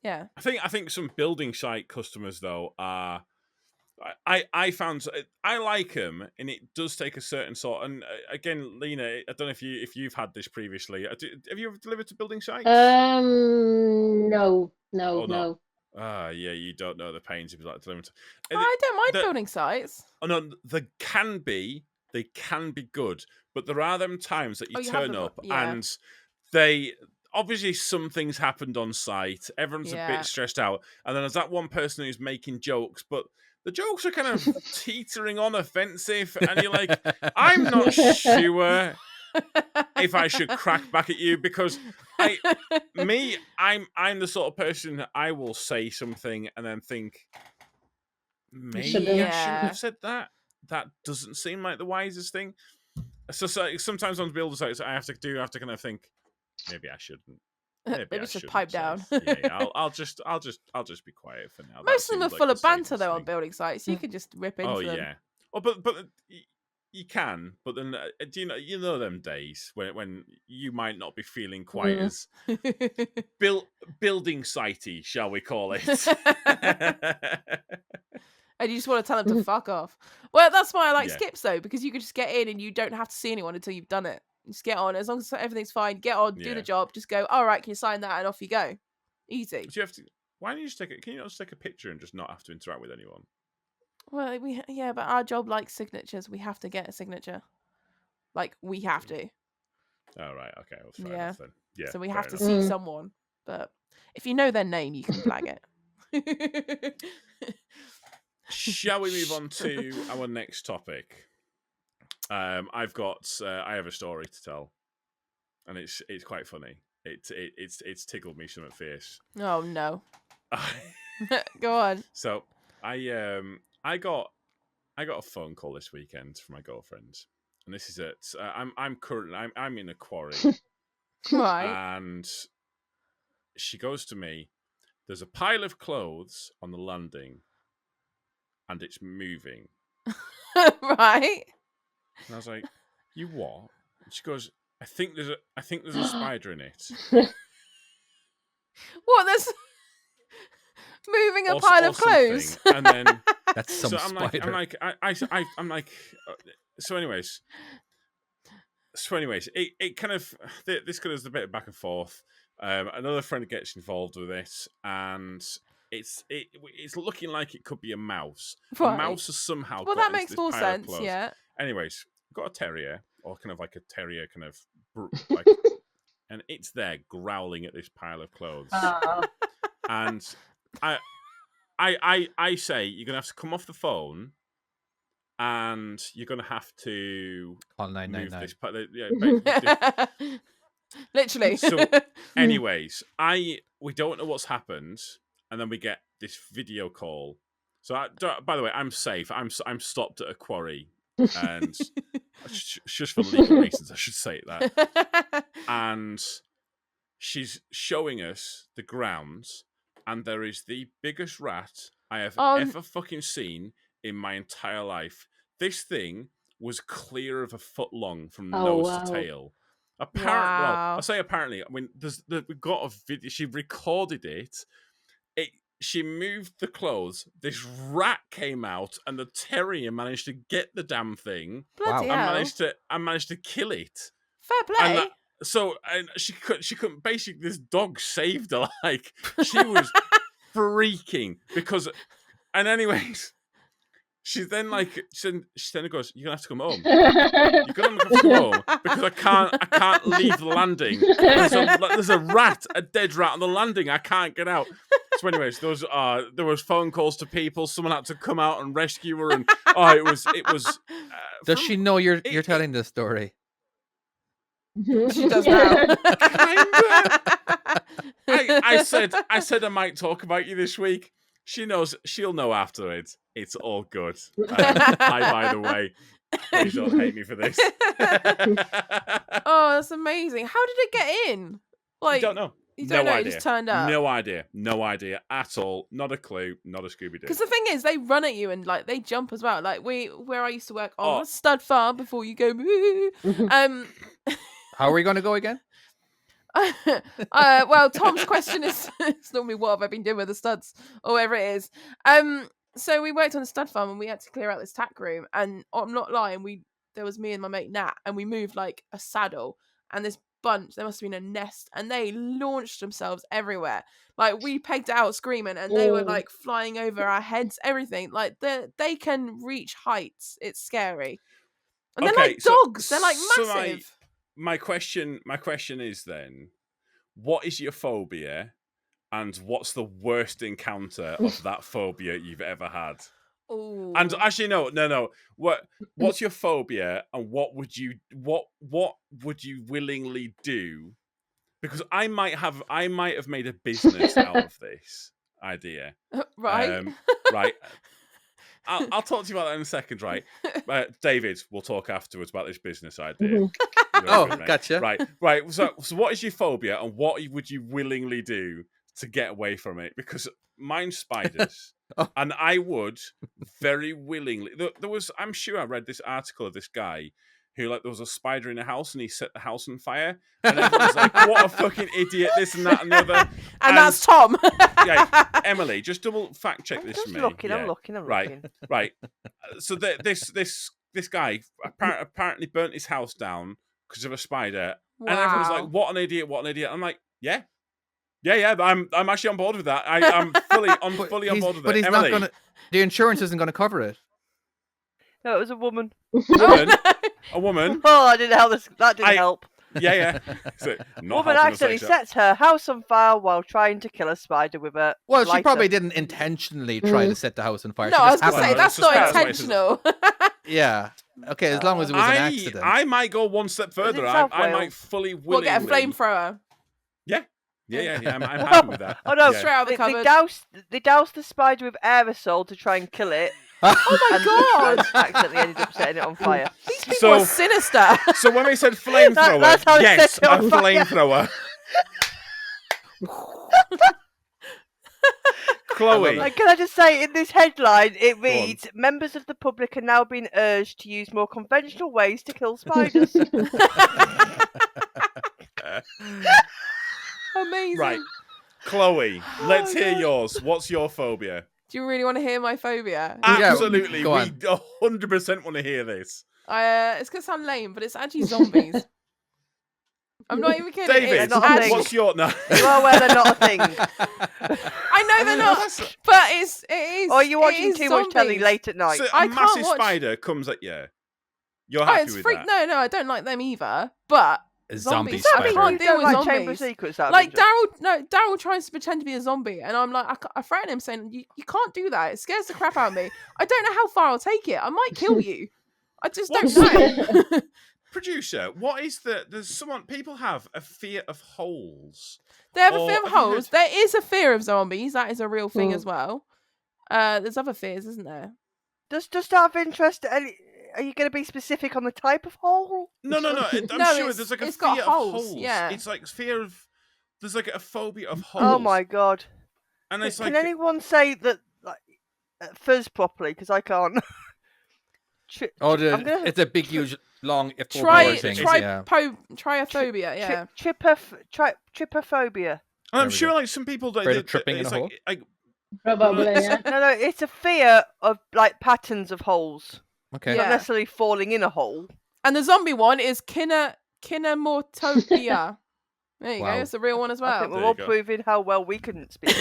I think some building site customers though are. I found I like them, and it does take a certain sort. And again, Lena, I don't know if you've had this previously. Have you ever delivered to building sites? No. Yeah, you don't know the pains of like delivering. I don't mind building sites. Oh no, they can be good, but there are them times that you turn up and they. Obviously, some things happened on site. Everyone's a bit stressed out. And then there's that one person who's making jokes, but the jokes are kind of teetering on offensive. And you're like, I'm not sure if I should crack back at you because I'm the sort of person that I will say something and then think, maybe I shouldn't have said that. That doesn't seem like the wisest thing. So sometimes on builder sites, I have to kind of think, maybe I shouldn't. Maybe just pipe down. I'll just be quiet for now. Most of them are full of banter though on building sites. You can just rip into them. Oh yeah. Oh, but you can. But then do you know them days when you might not be feeling quite as building sitey, shall we call it? And you just want to tell them to fuck off. Well, that's why I like skips though, because you can just get in and you don't have to see anyone until you've done it. Just get on. As long as everything's fine, get on, do the job, just go, all right, can you sign that? And off you go. Easy. Do you have to, why don't you just can you not just take a picture and just not have to interact with anyone? Well, but our job likes signatures. We have to get a signature. Like, we have to. Oh, right. Okay. Well, fair enough then. Yeah. So we have to see someone. But if you know their name, you can flag it. Shall we move on to our next topic? I have a story to tell, and it's quite funny. It's tickled me something fierce. Oh no! Go on. So I got a phone call this weekend from my girlfriend, and this is it. I'm in a quarry, right? And she goes to me. There's a pile of clothes on the landing, and it's moving. Right. And I was like, "You what?" And she goes, "I think there's a spider in it." What? There's moving a pile of clothes, and then that's some spider. I'm like. So anyways, it kind of this kind of a bit of back and forth. Another friend gets involved with it, and it's looking like it could be a mouse. Right. A mouse has somehow. Well, that makes more sense. Yeah. Anyways, got a terrier, or kind of like a terrier, kind of like, and it's there growling at this pile of clothes. And I say you're gonna have to come off the phone, and you're gonna have to call 999. Literally. So, anyways, we don't know what's happened, and then we get this video call. So, by the way, I'm safe. I'm stopped at a quarry, and just for legal reasons, I should say that. And she's showing us the grounds, and there is the biggest rat I have ever fucking seen in my entire life. This thing was clear of a foot long from nose to tail. Apparently, well, I say apparently. I mean, we've got a video. She recorded it. She moved the clothes. This rat came out, and the terrier managed to get the damn thing. Bloody and hell. managed to kill it. Fair play. And she couldn't. Basically, this dog saved her. Like, she was freaking because. And anyways, she then goes, "You're gonna have to come home. You're gonna have to come home because I can't leave the landing. There's a dead rat on the landing. I can't get out." So, anyways, there was phone calls to people. Someone had to come out and rescue her, and it was. Does she know you're telling this story? She does now. Kinda. I said I might talk about you this week. She knows. She'll know afterwards. It's all good. Hi, by the way. Please don't hate me for this. Oh, that's amazing. How did it get in? Like, I don't know. You don't no know. idea. It just turned up. No idea at all. Not a clue. Not a Scooby Doo. Because the thing is, they run at you and like they jump as well. Like where I used to work on a stud farm before you go. How are we going to go again? Well, Tom's question is it's normally what have I been doing with the studs or whatever it is. So we worked on a stud farm and we had to clear out this tack room. And I'm not lying, there was me and my mate Nat, and we moved like a saddle and this bunch. There must have been a nest, and they launched themselves everywhere. Like we pegged it out screaming, and they were like flying over our heads. Everything like they can reach heights. It's scary, and they're like dogs. They're like massive. So my question is then, what is your phobia, and what's the worst encounter of that phobia you've ever had? Ooh. And actually, no. What's your phobia, and what would you willingly do? Because I might have made a business out of this idea. Right. Right. I'll talk to you about that in a second, right? David, we'll talk afterwards about this business idea. Gotcha. Right. So what is your phobia, and what would you willingly do to get away from it? Because mine's spiders, and I would very willingly. I'm sure I read this article of this guy who, like, there was a spider in a house and he set the house on fire, and everyone's like, "What a fucking idiot!" This and that and the other. And that's Tom. Yeah, Emily, just double fact check this for me. I'm looking. Right. So this guy apparently burnt his house down because of a spider, and everyone's like, "What an idiot! What an idiot!" I'm like, yeah. I'm actually on board with that. I'm fully on board with but it. He's Emily, not gonna. The insurance isn't going to cover it. No, it was a woman. A woman. Oh, I didn't know how that didn't help. Yeah. So, woman accidentally sets her house on fire while trying to kill a spider with a Well, she lighter. probably didn't intentionally try to set the house on fire. No, She I was just going to say, happened- that's not intentional. Yeah. Okay, as long as it was an accident. I might go one step further. I might fully willingly. We'll get a flamethrower. Yeah. I'm happy with that. Oh no, straight out of the cupboard. They doused the spider with aerosol to try and kill it. Oh my god! Accidentally ended up setting it on fire. These people are sinister. So when we said flamethrower, that's how they yes, set it a on fire. flamethrower. Chloe. Like, can I just say, in this headline, it reads, members of the public are now being urged to use more conventional ways to kill spiders. Amazing. Right. Chloe, let's hear yours. What's your phobia? Do you really want to hear my phobia? Absolutely. Go on. We 100% want to hear this. It's going to sound lame, but it's actually zombies. I'm not even kidding. David, what's your... No. You are aware they're not a thing. I know they're not, but it is. Or are you watching too much telly late at night? So I a can't massive watch... spider comes at you. You're happy with that? No, I don't like them either. But Zombie zombies, I can't deal with like zombies. Chamber of Secrets, like Daryl tries to pretend to be a zombie, and I'm like, I threaten him saying, you can't do that. It scares the crap out of me. I don't know how far I'll take it. I might kill you. I just don't know. Producer, what is there's someone, people have a fear of holes. They have a Or fear of have you heard- holes. There is a fear of zombies. That is a real thing as well. There's other fears, isn't there? Just out of interest, are you going to be specific on the type of hole? No. I'm No, sure there's like a it's got fear of holes, holes. yeah. It's like fear of. There's like a phobia of holes. Oh my god! And it's Can like, anyone say that like fizz properly? Because I can't. It's a big, huge, long. Triophobia, yeah. Trypophobia. and I'm sure like some people Afraid of tripping in a hole? like Probably, yeah. No, it's a fear of like patterns of holes, Okay. not Yeah. necessarily falling in a hole. And the zombie one is kinemortopia. There you Wow. go. It's a real one as I well. think we're There you all go. proving how well we couldn't speak.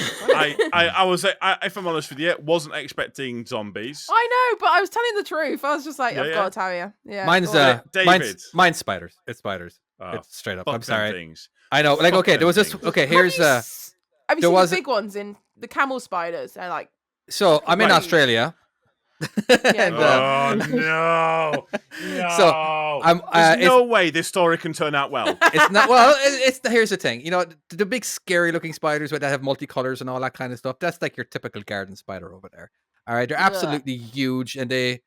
I was, if I'm honest with you, wasn't expecting zombies. I know, but I was telling the truth. I was just like, Yeah, I've yeah. got to tell you. Yeah. Mine's go on. David. mine's spiders. It's spiders. Oh, It's straight up. fuck I'm them sorry. things. I know. Like, Fuck okay, there them was this. things. Okay, here's Have you there seen was the big ones in the camel spiders? They're like, So I'm in Right. Australia. And, Oh no! So, There's it's- no way this story can turn out well. it's not well. Here's the thing. You know, the big scary looking spiders that have multicolors and all that kind of stuff. That's like your typical garden spider over there. All right, they're Ugh. absolutely huge and they're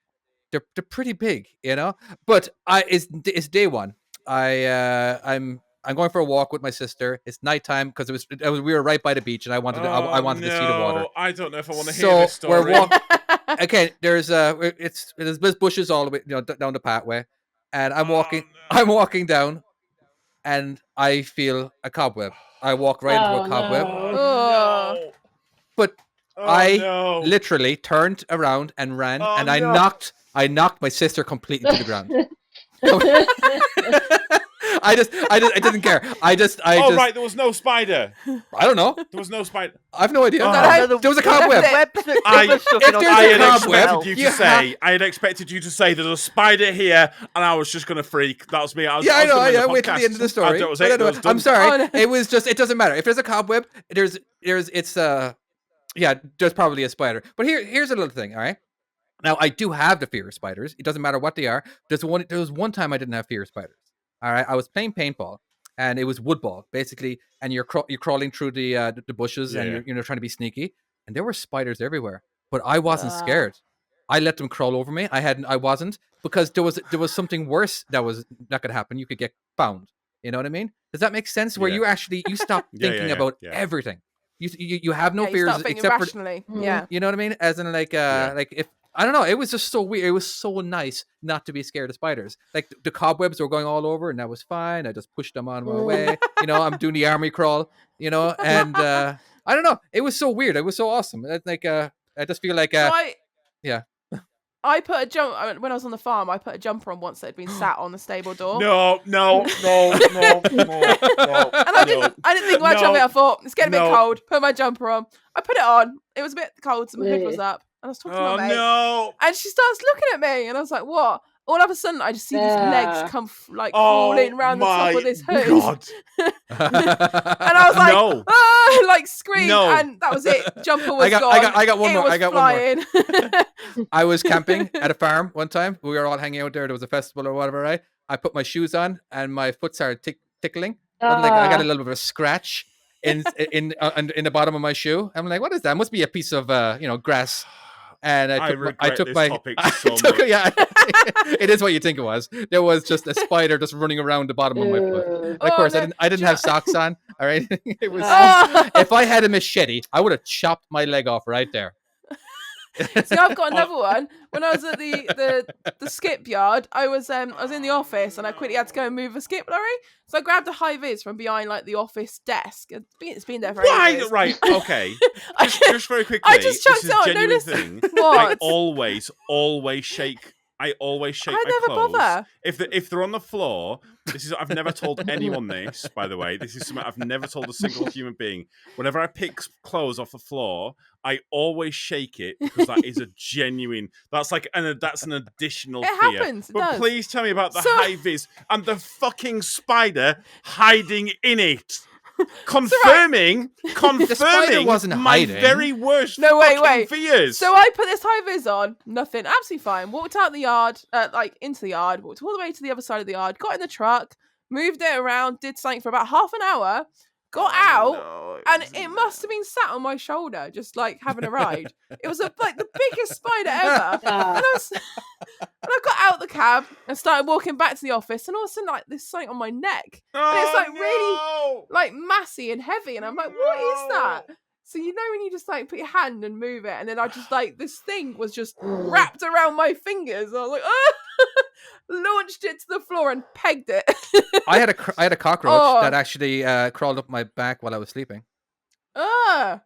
pretty big. You know, but it's day one. I'm going for a walk with my sister. It's nighttime because we were right by the beach and I wanted to see the water. I don't know if I want to hear So this story. we're walking. Okay, there's bushes all the way, down the pathway, and I'm walking. no. I'm walking down, and I feel a cobweb. I walk right into a cobweb, Oh. but Oh, I no. literally turned around and ran, Oh, and I no. knocked my sister completely to the ground. I didn't care. Right, there was no spider. I don't know. There was no spider. I have no idea. Oh. There was a cobweb. I had cobweb, expected you to say. I had expected you to say there's a spider here, and I was just gonna freak. That was me. I was I know. gonna end the Wait till the podcast. end of the story. That was But it. anyway, That was done. I'm sorry. Oh, no. It was just. It doesn't matter if there's a cobweb. There's probably a spider. But here's a little thing. All right. Now I do have the fear of spiders. It doesn't matter what they are. There was one time I didn't have fear of spiders. All right. I was playing paintball, and it was woodball basically, and you're crawling through the bushes, and you're trying to be sneaky, and there were spiders everywhere. But I wasn't scared. I let them crawl over me. I wasn't, because there was something worse that could happen. You could get found. You know what I mean? Does that make sense? Where Yeah. you stop thinking about everything. You have no Yeah, you fears start thinking except for, rationally. Yeah. you know what I mean? As in like if I don't know, it was just so weird. It was so nice not to be scared of spiders. Like the cobwebs were going all over, and that was fine. I just pushed them on my way. I'm doing the army crawl. And I don't know. It was so weird. It was so awesome. It's like I just feel like yeah. I put a jump when I was on the farm. I put a jumper on once that had been sat on the stable door. No. And I didn't think much of it. I thought it's getting a bit cold. Put my jumper on. I put it on. It was a bit cold, so my hood was up. And I was talking to my mate. No. And she starts looking at me, and I was like, "What?" All of a sudden, I just see these legs come crawling around the top of this hood, God. and I was like, No. "Ah!" Like screamed, No. and that was it. Jumper was gone. I got one It more. was I got one more. flying. I was camping at a farm one time. We were all hanging out there. There was a festival or whatever, right? I put my shoes on, and my foot started tickling. And, I got a little bit of a scratch in the bottom of my shoe. I'm like, what is that? Must be a piece of grass. And I took my topic so much. yeah, it is what you think it was. There was just a spider just running around the bottom of my foot. Of course, no. I didn't have socks on. All right, it was. Oh. If I had a machete, I would have chopped my leg off right there. See, I've got another one. When I was at the skip yard, I was in the office and I quickly had to go and move a skip lorry. So I grabbed a high vis from behind the office desk. It's been there for ages. Right, okay. Just very quickly. I just chucked this is it on. a No, genuine listen. thing. What? I always shake. I I my never clothes. bother. If they're on the floor, I've never told anyone this, by the way. This is something I've never told a single human being. Whenever I pick clothes off the floor, I always shake it, because that is a genuine. That's an additional It fear. happens, it But does. please tell me about the So- high vis and the fucking spider hiding in it. confirming wasn't my hiding. very worst wait. fucking fears. So I put this high vis on, nothing, absolutely fine. Walked out the yard, into the yard, walked all the way to the other side of the yard, got in the truck, moved it around, did something for about half an hour, got out, and it must have been sat on my shoulder, just like having a ride. It was like the biggest spider ever. And I got out the cab and started walking back to the office, and all of a sudden, like, there's something on my neck. And it's like really like massy and heavy, and I'm like, what is that? So you know when you just like put your hand and move it, and then I just like this thing was just wrapped around my fingers. I was like, launched it to the floor and pegged it. I had a cockroach that actually crawled up my back while I was sleeping. How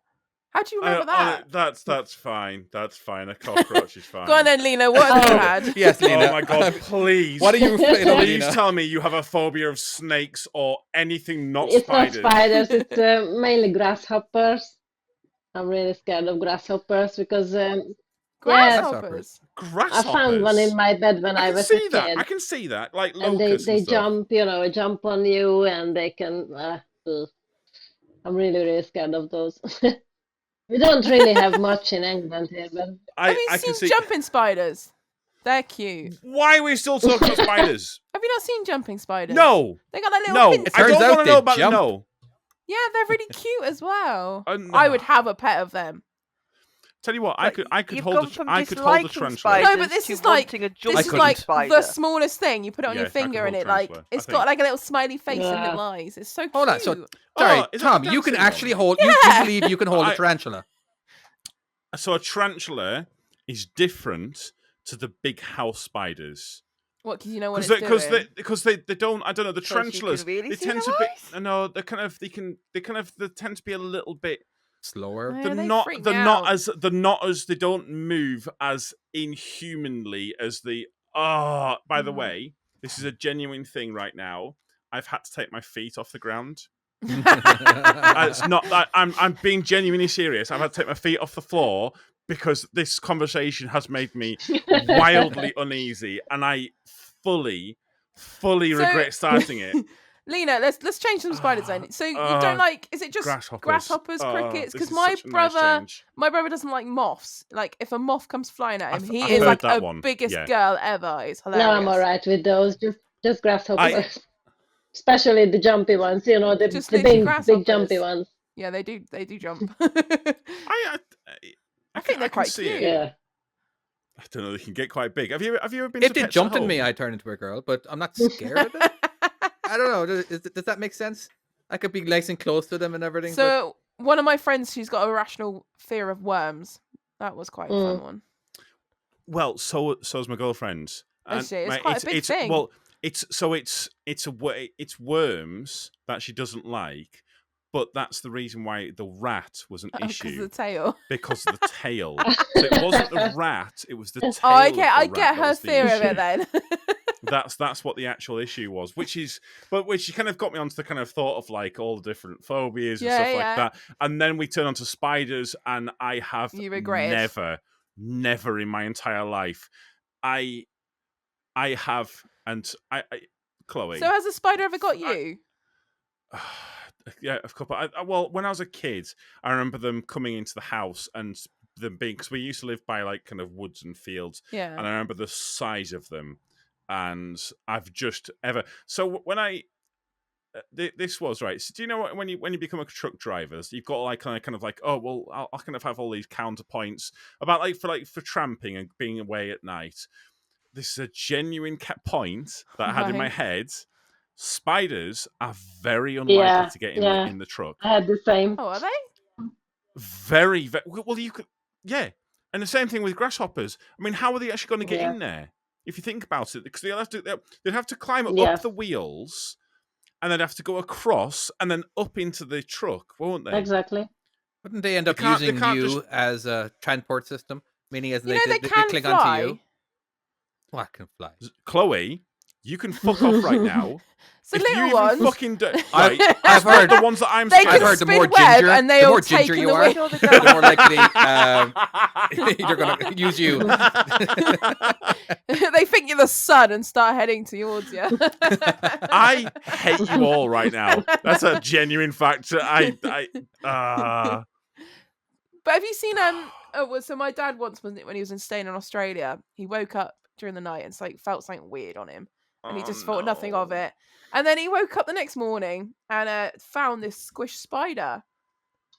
do you remember that? That's fine. That's fine. A cockroach is fine. Go on then, Lena. What have you had? Yes, Lena. Oh my god, please. What are you afraid of, Please Lena? tell me you have a phobia of snakes or anything not It's spiders. not spiders, it's mainly grasshoppers. I'm really scared of grasshoppers because Grasshoppers. Grasshoppers. I found one in my bed when I can was see a that. kid. I can see that. Like And locusts they stuff. jump on you, and they can. I'm really scared of those. We don't really have much in England here, but Have you I can seen see. jumping spiders? They're cute. Why are we still talking about spiders? Have you not seen jumping spiders? No. They got that little No. pin. It I turns don't out want to they know about jump. no. Yeah, they're really cute as well. No. I would have a pet of them. Tell you what, I could You've hold gone a from I could hold a disliking tarantula. spiders No, but this to is like wanting a this jumping is like spider. the smallest thing. You put it on Yeah, your I could finger, and hold it like tarantula, it's I got think. like a little smiley face and Yeah. little eyes. It's so cute. Hold on. So, sorry, is that Tom, the you can dancing actually one? hold. You believe you can hold a tarantula? So a tarantula is different to the big house spiders. What? Because you know what it's doing. Because they don't, I don't know, the So you can tarantulas really they see tend their to eyes? be no they tend to be a little bit Slower. Yeah, they freak me out. they don't move as inhumanly as the by the way, this is a genuine thing right now. I've had to take my feet off the ground. It's not that I'm being genuinely serious. I've had to take my feet off the floor because this conversation has made me wildly uneasy, and I fully regret starting it. Lena, let's change some spiders then. So you don't like? Is it just grasshoppers, crickets? Because my brother doesn't like moths. Like if a moth comes flying at him, he is like a biggest girl ever. It's hilarious. no, I'm alright with those. Just grasshoppers, especially the jumpy ones. You know, the big jumpy ones. Yeah, they do jump. I think they're quite cute. Yeah. I don't know. They can get quite big. Have you ever been? If to they Pets jumped at in me, Home? I'd turn into a girl, but I'm not scared of them. I don't know. Does that make sense? I could be nice and close to them and everything. So one of my friends, she's got a irrational fear of worms. That was quite a fun one. Well, so's my girlfriend. It's quite a big thing. Well, it's worms that she doesn't like, but that's the reason why the rat was an issue. Because of the tail. Because of the tail. So it wasn't the rat; it was the tail. Oh, okay, of the I rat get that her was the fear of issue. it then. That's what the actual issue was, which kind of got me onto the kind of thought of like all the different phobias and stuff like that. And then we turn onto spiders, and I have never in my entire life, I have, and I Chloe. So has a spider ever got you? Yeah, a couple. Well, when I was a kid, I remember them coming into the house and them being, because we used to live by like kind of woods and fields. Yeah. And I remember the size of them. And I've just ever. So when this was right. So do you know what, when you become a truck driver, you've got like kind of like, oh well, I'll kind of have all these counterpoints about for tramping and being away at night. This is a genuine point that I had in my head. Spiders are very unlikely to get in the truck. I had the same. Oh, are they? Very, very well. You could, yeah. And the same thing with grasshoppers. I mean, how are they actually going to get in there? If you think about it, because they'd have to climb up the wheels, and they'd have to go across and then up into the truck, won't they? Exactly. Wouldn't they end up using you as a transport system? Meaning as they cling onto you? What can fly? Chloe, you can fuck off right now. So If you little even ones, fucking do, right, I've heard the ones that I'm they scared can I've heard of. the spin more web ginger, and the they'll more take ginger in you the are, wind. the more likely they're going to use you. They think you're the sun and start heading towards you. I hate you all right now. That's a genuine fact. But have you seen so my dad once when he was staying in Australia, he woke up during the night and felt something weird on him, and he just thought nothing of it. And then he woke up the next morning and found this squished spider.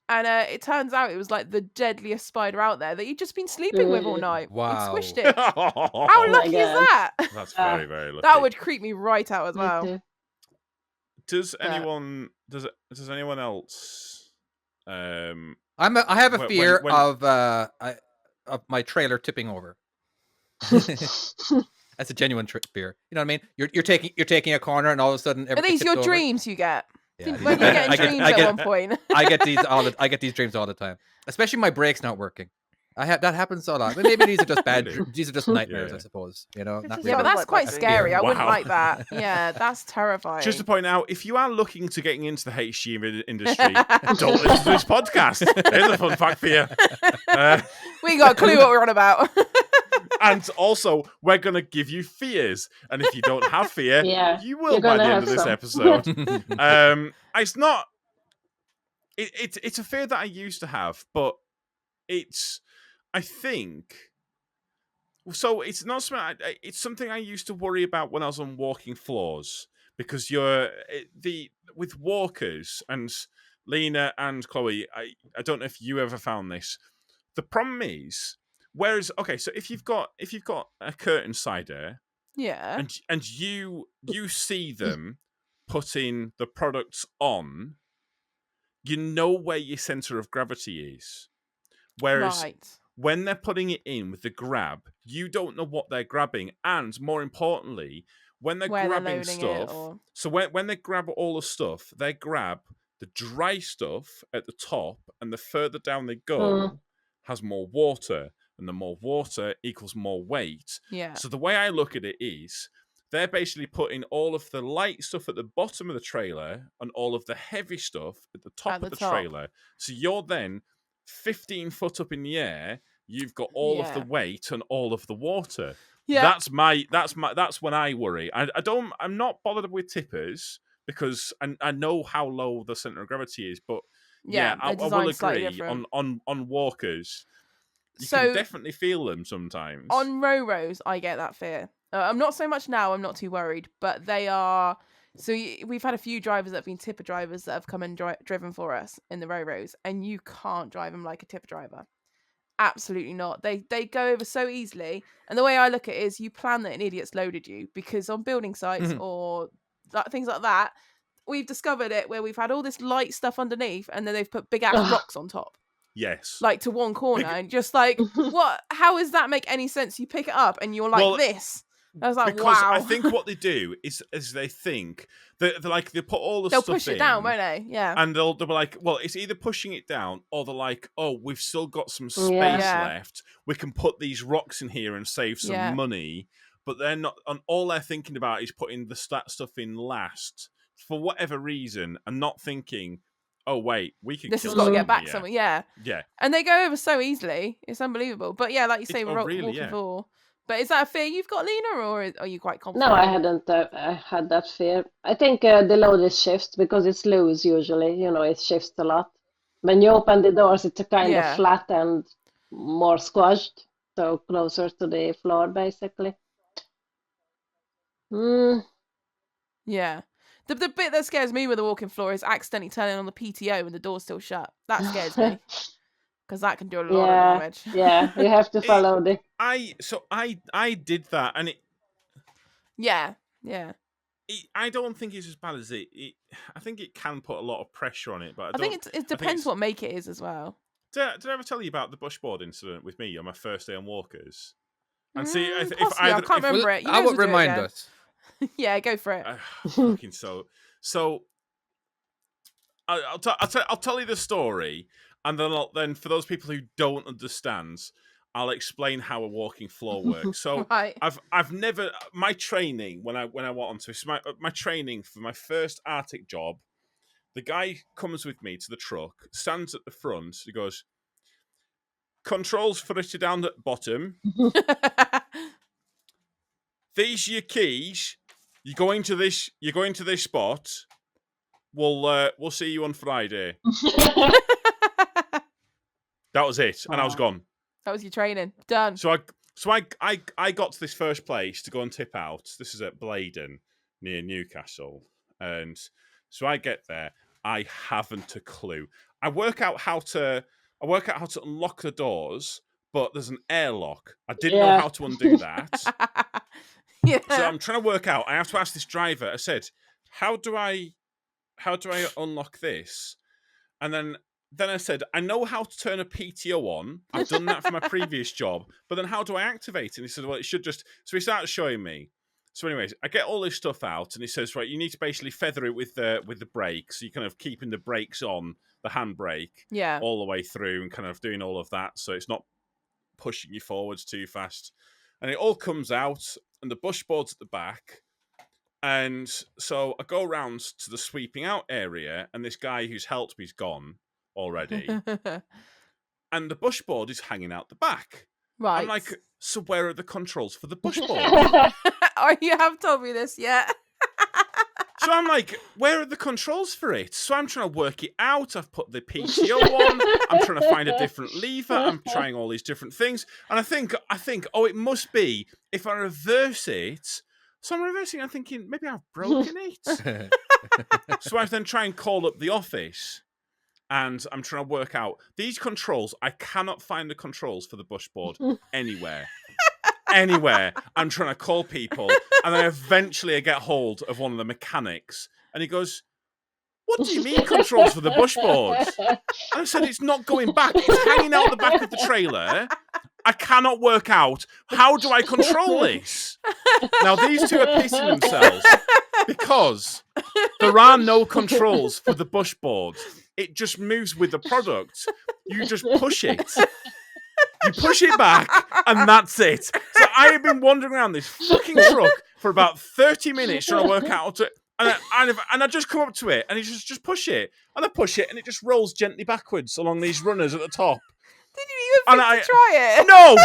And it turns out it was like the deadliest spider out there that he'd just been sleeping with all night. Wow. He'd squished it. How Oh my lucky is God. that? That's very, very lucky. That would creep me right out as Me well. too. Does anyone else? I have a when- fear when- of my trailer tipping over. That's a genuine fear. You know what I mean? You're taking a corner and all of a sudden Are everything these tips your over. dreams you get? Yeah, When you're getting dreams at one point. I get these dreams all the time, especially my brakes not working. That happens a lot. But maybe these are just these are just nightmares, Yeah. I suppose. You know, not Yeah, really. but that's Like quite that. scary. I wouldn't Wow. like that. Yeah, that's terrifying. Just to point out, if you are looking to getting into the HG industry, don't listen to this podcast. There's a fun fact for you. We got a clue what we're on about. And also, we're going to give you fears. And if you don't have fear, Yeah, you will you're by the gonna end of have this some. episode. It's not... It's a fear that I used to have, but I think... So it's not something. It's something I used to worry about when I was on walking floors, because with walkers, and Lena and Chloe. I don't know if you ever found this. The problem is, so if you've got a curtain cider, Yeah. and you see them putting the products on, you know where your center of gravity is. Whereas when they're putting it in with the grab, you don't know what they're grabbing. And more importantly, when they're grabbing stuff, so when they grab all the stuff, they grab the dry stuff at the top, and the further down they go has more water, and the more water equals more weight. Yeah. So the way I look at it is, they're basically putting all of the light stuff at the bottom of the trailer and all of the heavy stuff at the top of the trailer. So you're then 15 foot up in the air, you've got all of the weight and all of the water. Yeah. That's when I worry. I'm not bothered with tippers, because I know how low the center of gravity is, but I will agree on walkers. You can definitely feel them sometimes. On row-rows, I get that fear. I'm not so much now, I'm not too worried, but they are... So we've had a few drivers that have been tipper drivers that have come and driven for us in the row-rows, and you can't drive them like a tipper driver. Absolutely not. They go over so easily, and the way I look at it is, you plan that an idiot's loaded you, because on building sites or things like that, we've discovered it where we've had all this light stuff underneath, and then they've put big ass rocks on top. Yes. Like to one corner, and just like, what? How does that make any sense? You pick it up and you're like, this. I was like, because wow. I think what they do is they think that they put all the they'll stuff push it in, down, won't they? Yeah. And they'll be like, well, it's either pushing it down, or they're like, oh, we've still got some space left. We can put these rocks in here and save some money. But they're not, and all they're thinking about is putting the stuff in last for whatever reason, and not thinking, oh wait, we can. This has got to get back somewhere. Yeah. Yeah. And they go over so easily. It's unbelievable. But yeah, like you say, walking floor. But is that a fear you've got, Lena, or are you quite confident? No, I hadn't had that fear. I think the load is shifts, because it's loose usually. It shifts a lot. When you open the doors, it's a kind of flat and more squashed, so closer to the floor, basically. Yeah. The bit that scares me with the walking floor is accidentally turning on the PTO and the door's still shut. That scares me. Because that can do a lot of damage. Yeah, you have to follow I did that, and it. Yeah. I don't think it's as bad as it. I think it can put a lot of pressure on it, but I think it depends what make it is as well. Did I ever tell you about the bushboard incident with me on my first day on walkers? And see, I can't remember it. I would remind us. Yeah, go for it. Fucking so. I'll tell you the story. And then for those people who don't understand, I'll explain how a walking floor works. So Right. I've never my training when I went onto my training for my first Arctic job. The guy comes with me to the truck, stands at the front. He goes, "Controls for it down at bottom. These are your keys. You're going to this spot. We'll see you on Friday." That was it, and I was gone. That was your training. Done. So I got to this first place to go and tip out. This is at Bladen near Newcastle, and so I get there. I haven't a clue. I work out how to unlock the doors, but there's an airlock. I didn't know how to undo that. Yeah. So I'm trying to work out. I have to ask this driver. I said, "How do I unlock this?" And then I said, "I know how to turn a PTO on. I've done that for my previous job. But then how do I activate it?" And he said, "Well, it should just..." So he started showing me. So anyways, I get all this stuff out, and he says, "Right, you need to basically feather it with the brakes. So you're kind of keeping the brakes on, the handbrake, all the way through, and kind of doing all of that, so it's not pushing you forwards too fast." And it all comes out, and the bush board's at the back. And so I go around to the sweeping out area, and this guy who's helped me's gone already. And the bush board is hanging out the back. Right. I'm like, so where are the controls for the bush board? Oh, you have told me this, yeah. So I'm like, where are the controls for it? So I'm trying to work it out. I've put the PTO on. I'm trying to find a different lever. I'm trying all these different things. And I think, oh, it must be if I reverse it. So I'm reversing. I'm thinking, maybe I've broken it. So I then try and call up the office. And I'm trying to work out these controls. I cannot find the controls for the bush board anywhere. Anywhere. I'm trying to call people, and then eventually I get hold of one of the mechanics, and he goes, "What do you mean controls for the bush board?" And I said, "It's not going back. It's hanging out the back of the trailer. I cannot work out, how do I control this?" Now these two are pissing themselves because there are no controls for the bush board. It just moves with the product. You just push it. You push it back, and that's it. So I have been wandering around this fucking truck for about 30 minutes trying to work out and I just come up to it, and he just push it. And I push it, and it just rolls gently backwards along these runners at the top. Did you even think to try it? No,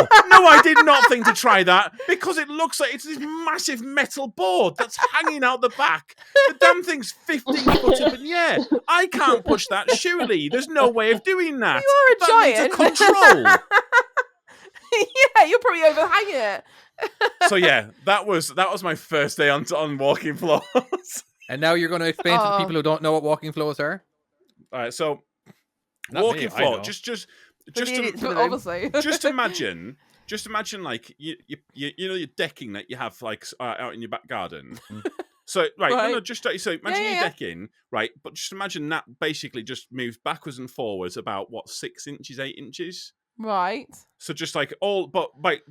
I did not think to try that, because it looks like it's this massive metal board that's hanging out the back. The damn thing's 15 foot up in the air. I can't push that, surely. There's no way of doing that. You are a that giant. Needs a control. Yeah, you're probably overhanging it. So yeah, that was my first day on walking floors. And now you're going to explain to the people who don't know what walking floors are. All right, so Not walking me, I floor, know. Obviously. just imagine like you know your decking that you have like out in your back garden. So so imagine your decking, right? But just imagine that basically just moves backwards and forwards about 6 inches, 8 inches. Right. So just like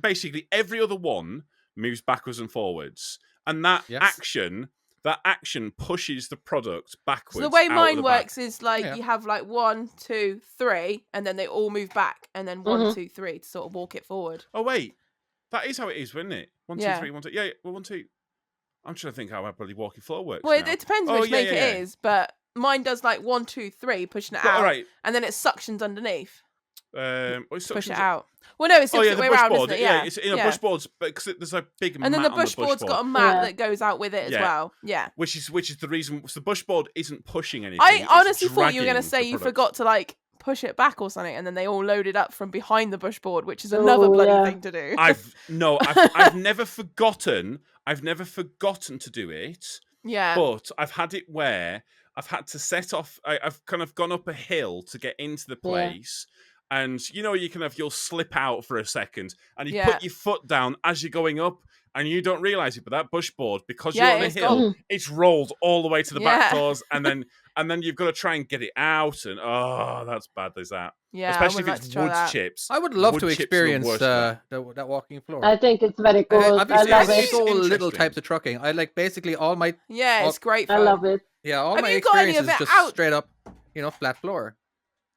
basically every other one moves backwards and forwards, and that action pushes the product backwards. So the way mine back. works is like you have like 1, 2, 3, and then they all move back, and then 1, 2, 3 to sort of walk it forward. Oh wait, that is how it is, isn't it? 1, 2, 3, 1, 2. Yeah. Well, 1, 2. I'm trying to think how bloody walking floor works. Well, now. it depends which make it is, but mine does like 1, 2, 3, pushing it out, and then it suctions underneath. Push it out. Well, no, it's the way around, isn't it? Yeah, it's in a bush boards, because there's a big mat. And then the bush board's got a mat that goes out with it as well. Yeah. Which is the reason. So the bush board isn't pushing anything. I honestly thought you were going to say you forgot to like push it back or something, and then they all loaded up from behind the bush board, which is another bloody thing to do. I've never forgotten. I've never forgotten to do it. Yeah. But I've had it where I've had to set off. I've kind of gone up a hill to get into the place. Yeah. And you'll slip out for a second, and you put your foot down as you're going up, and you don't realize it. But that bush board, because you're on a hill, it's rolled all the way to the back doors, and then you've got to try and get it out. And that's bad. There's that. Yeah, especially if it's wood chips. I would love to experience that walking floor. I think it's very cool. I love it. So little types of trucking. I like basically all my. Yeah, it's great fun. I love it. Yeah, all my experiences just straight up, flat floor.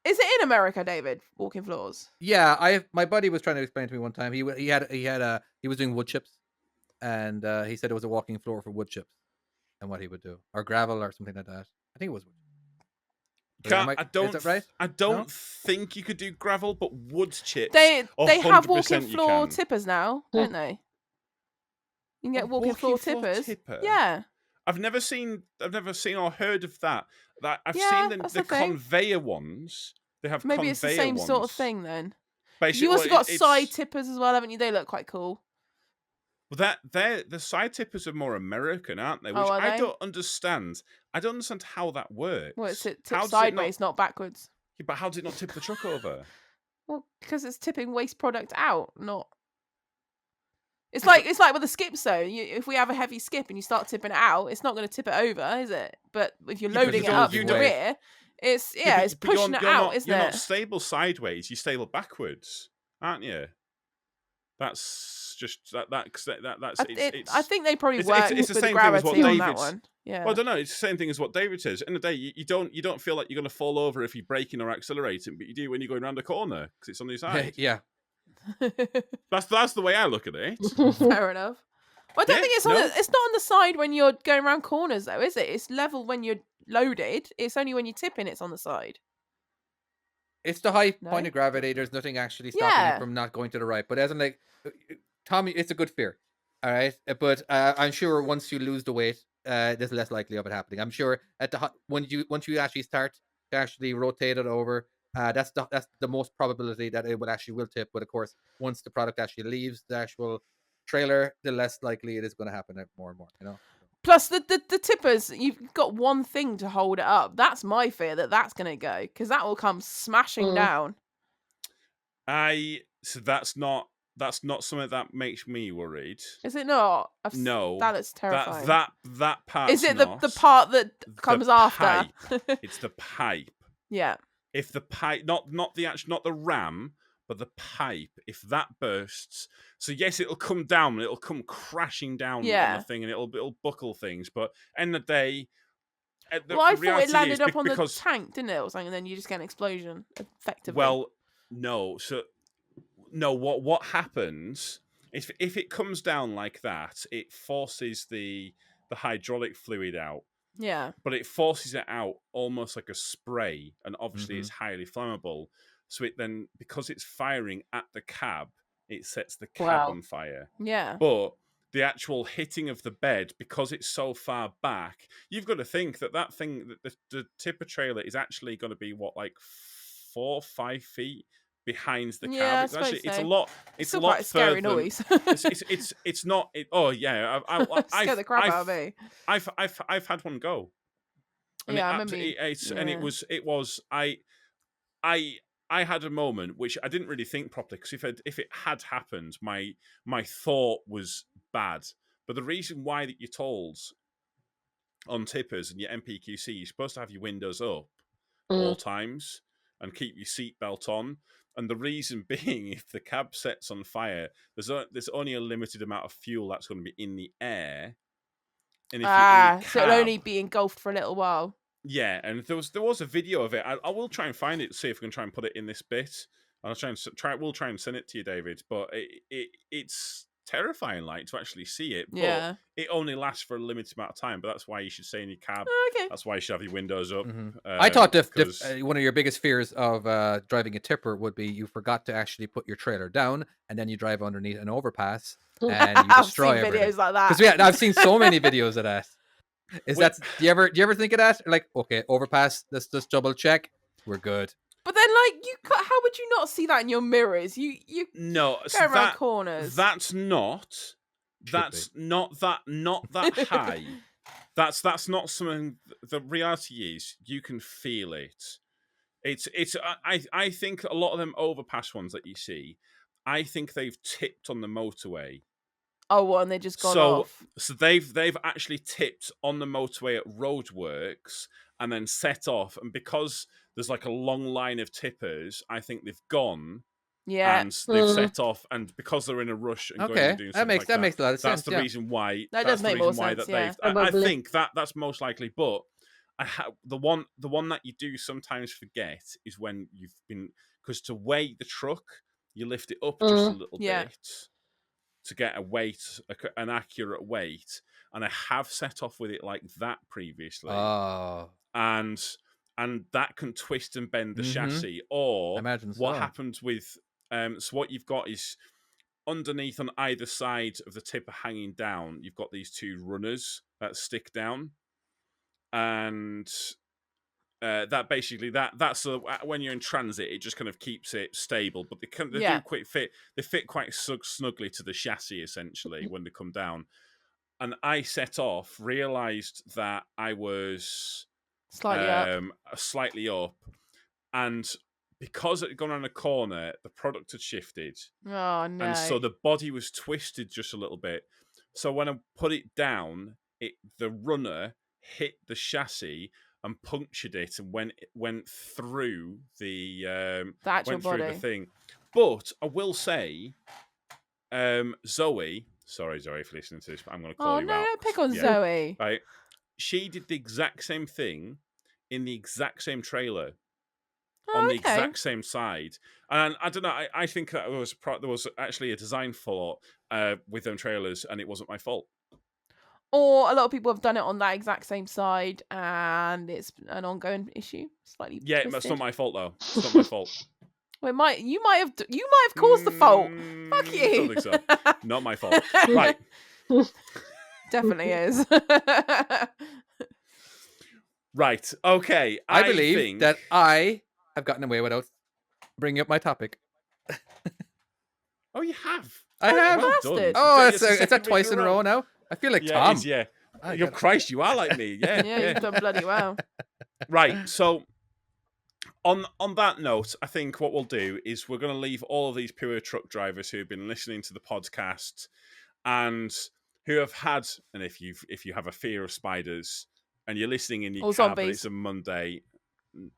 Is it in America, David? Walking floors? Yeah, my buddy was trying to explain to me one time. He was doing wood chips, and he said it was a walking floor for wood chips, and what he would do, or gravel or something like that. I think it was wood. Is that right? I don't think you could do gravel, but wood chips. They have 100% walking you floor can. tippers now, don't they? You can get walking floor tippers. Tipper? Yeah. I've never seen or heard of that. I've Yeah, seen that's the the thing. conveyor ones. They have Maybe conveyor it's the same ones. sort of thing then. Basically, You also got side tippers as well, haven't you? They look quite cool. Well, the side tippers are more American, aren't they? Which are I they? don't understand. I don't understand how that works. Well, it's tipped How does it sideways, not backwards. Yeah, but how does it not tip the truck over? Well, because it's tipping waste product out, not. It's like with the skips though. If we have a heavy skip and you start tipping it out, it's not going to tip it over, is it? But if you're Yeah, but loading you it don't- up you in don't- the rear, it's but pushing it out, isn't You're it? not stable sideways. You're stable backwards, aren't you? That's just that's I think they probably it's work the with same the thing as what gravity on that David's- one. Yeah. Well, I don't know. It's the same thing as what David says. In the day, you don't feel like you're going to fall over if you're braking or accelerating, but you do when you're going around a corner because it's on the side. Yeah. That's the way I look at it. Fair enough. Well, I don't Yeah, think it's no. it's not on the side when you're going around corners though, is it? It's level when you're loaded. It's only when you're tipping it's on the side. It's the high No? point of gravity. There's nothing actually stopping Yeah. you from not going to the right. But as in like, Tommy, it's a good fear. All right, but I'm sure once you lose the weight, there's less likely of it happening. I'm sure at once you actually start to actually rotate it over, that's the most probability that it will tip. But of course, once the product actually leaves the actual trailer, the less likely it is going to happen more and more. You know. Plus the tippers, you've got one thing to hold it up. That's my fear that's going to go because that will come smashing down. So that's not something that makes me worried. Is it not? No, that looks terrifying. That part is it the part that comes after? Pipe. It's the pipe. Yeah. If the pipe, not the ram, but the pipe, if that bursts, so yes, it'll come down, it'll come crashing down on the thing, and it'll buckle things. But end of the day, I thought it landed up on the tank, didn't it, or something? And then you just get an explosion, effectively. Well, no. So no, what happens if it comes down like that? It forces the hydraulic fluid out. Yeah. But it forces it out almost like a spray, and obviously it's highly flammable. So it then, because it's firing at the cab, it sets the cab on fire. Yeah. But the actual hitting of the bed, because it's so far back, you've got to think that thing, the tipper trailer is actually going to be like 4 or 5 feet behind the cab. It's actually it's a lot. It's a lot quite a scary noise. it's not. Oh yeah, I scared the crap out of me. I've had one go. And I remember. And it was I had a moment which I didn't really think properly, because if it had happened, my thought was bad. But the reason why that you're told on tippers and your MPQC, you're supposed to have your windows up all times and keep your seatbelt on. And the reason being, if the cab sets on fire, there's only a limited amount of fuel that's going to be in the air. And if so it'll only be engulfed for a little while. Yeah, and there was a video of it. I will try and find it, see if we can try and put it in this bit. We'll try and send it to you, David. But it's terrifying, like, to actually see it. But it only lasts for a limited amount of time. But that's why you should stay in your cab. Okay. That's why you should have your windows up. I thought one of your biggest fears of driving a tipper would be you forgot to actually put your trailer down, and then you drive underneath an overpass and you destroy I've seen videos like that. Because I've seen so many videos of that. Do you ever think of that? Like, okay, overpass, let's just double check, we're good. But then, like, how would you not see that in your mirrors? You no, go around corners. That's not that high. That's not something. The reality is, you can feel it. I think a lot of them overpass ones that you see, I think they've tipped on the motorway. Oh, well, and they just gone off. So they've actually tipped on the motorway at roadworks and then set off. And because there's like a long line of tippers, I think they've gone. Yeah. And they've set off, and because they're in a rush and going and doing something that makes a lot of sense. That's the reason why. That does make more sense. I think that's most likely. But the one that you do sometimes forget is when you've been, because to weigh the truck, you lift it up just a little bit to get a weight, an accurate weight. And I have set off with it like that previously. And that can twist and bend the chassis. Or imagine what happens with so what you've got is underneath on either side of the tipper hanging down, you've got these two runners that stick down, and that basically that's when you're in transit, it just kind of keeps it stable. But they do quite fit. They fit quite snugly to the chassis essentially when they come down. And I set off, realised that I was slightly up, and because it had gone around a corner, the product had shifted. Oh no! And so the body was twisted just a little bit. So when I put it down, the runner hit the chassis and punctured it, and went through the actual body. through the thing. But I will say, Zoe. Sorry, Zoe, for listening to this, but I'm going to call you out. Oh, no, don't pick on Zoe. Right. She did the exact same thing in the exact same trailer on the exact same side. And I don't know, I think that there was actually a design flaw with them trailers, and it wasn't my fault. Or a lot of people have done it on that exact same side, and it's an ongoing issue. Slightly twisted. That's not my fault, though. It's not my fault. Well, you might have caused the fault. Fuck you. I don't think so. Not my fault. Right. Definitely is. Right. Okay. I believe that I have gotten away without bringing up my topic. Oh, you have. I have. Well done. Oh, it's that twice in a row now. I feel like Tom. You're Christ, you are like me. Yeah. You've done bloody well. Right. So, on that note, I think what we'll do is we're going to leave all of these pure truck drivers who have been listening to the podcast and who have had, and if you have a fear of spiders and you're listening in your cab and it's a Monday,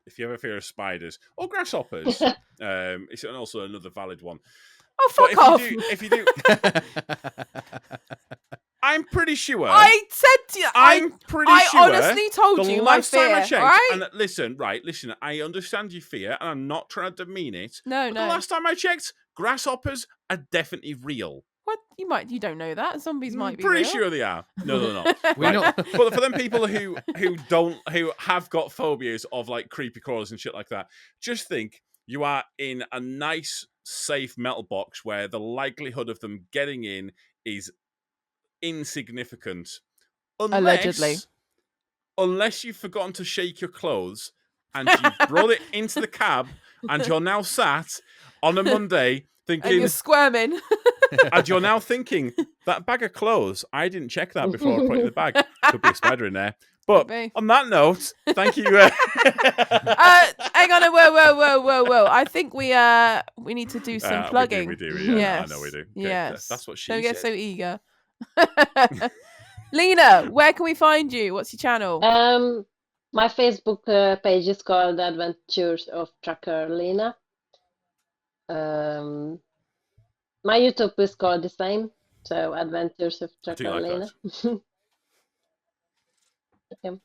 if you have a fear of spiders or grasshoppers, it's also another valid one. Oh, fuck off! If you do, I'm pretty sure. I said to you, I'm pretty sure. I honestly told you my fear. Time I checked, right? and listen, I understand your fear, and I'm not trying to demean it. No. The last time I checked, grasshoppers are definitely real. What? You don't know that. Zombies might be pretty real. sure they are. No, they're not. We know. But for them people who have got phobias of like creepy crawlers and shit like that, just think you are in a nice, safe metal box where the likelihood of them getting in is insignificant. Allegedly. Unless you've forgotten to shake your clothes and you brought it into the cab and you're now sat on a Monday thinking... And you're squirming. And you're now thinking, that bag of clothes, I didn't check that before I put it in the bag. Could be a spider in there. But on that note, thank you. Hang on, whoa. I think we need to do some plugging. We do. Yeah, yes. I know we do. Okay. Yes. That's what she Don't said. get so eager. Lena, where can we find you? What's your channel? My Facebook page is called Adventures of Trucker Lena. My YouTube is called the same, so Adventures of Trucker Lena. Okay.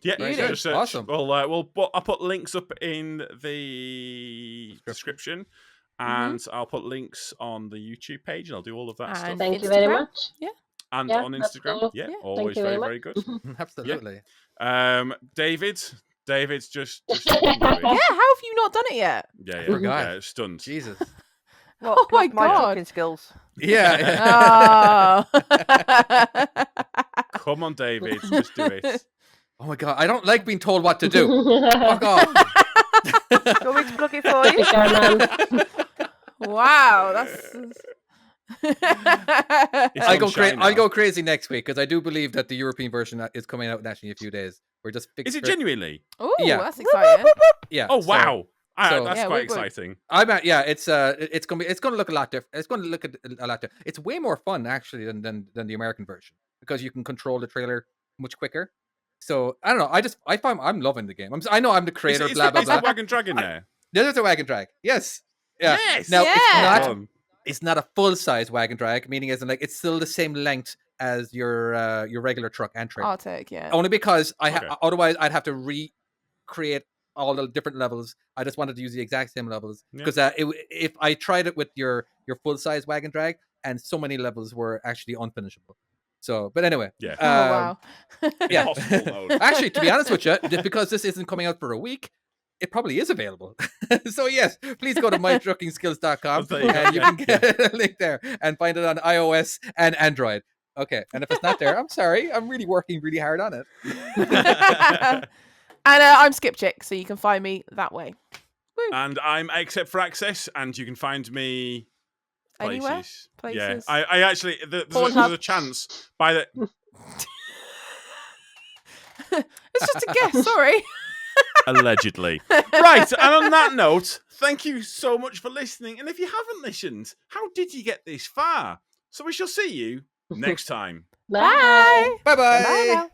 Yeah, just search. Awesome. I'll put links up in the description, and I'll put links on the YouTube page, and I'll do all of that stuff. Thank you very much. Yeah. And on Instagram, cool. Always very, very good. Absolutely. David's just yeah, how have you not done it yet? Yeah, stunned. Jesus. What, Oh my my God. talking skills. Yeah. Oh. Come on, David, just do it. Oh my God, I don't like being told what to do. Fuck off. Do you want me to plug it for you? Wow, that's... I'll go crazy next week because I do believe that the European version is coming out actually in a few days. We're just Is it genuinely? Oh, Yeah. that's exciting. Yeah. Oh wow, so- that's quite exciting. It's gonna look a lot different. It's gonna look a lot different. It's way more fun actually than the American version because you can control the trailer much quicker. So I don't know. I'm loving the game. I know I'm the creator. Is blah blah the blah. wagon dragon there? There's a wagon drag. Yes. Yeah. Yes. Now Yeah. it's not a full size wagon drag, meaning as in like it's still the same length as your regular truck entry. Arctic, yeah. Only because Okay. otherwise I'd have to recreate all the different levels. I just wanted to use the exact same levels because if I tried it with your full size wagon drag, and so many levels were actually unfinishable. So, but anyway, Yeah. Oh wow. yeah. Impossible mode. Actually, to be honest with you, just because this isn't coming out for a week, it probably is available. So yes, please go to mytruckingskills.com There you go. and you can get a link there and find it on iOS and Android. Okay, and if it's not there, I'm sorry. I'm really working really hard on it. And I'm Skip Chick, so you can find me that way. Woo. And I'm Except for Access, and you can find me Anywhere? places. Yeah, Places. I actually there's Pornhub. a chance by the It's just a guess, sorry. allegedly. Right, and on that note, thank you so much for listening. And if you haven't listened, how did you get this far? So we shall see you next time. Bye. Bye-bye. Bye now.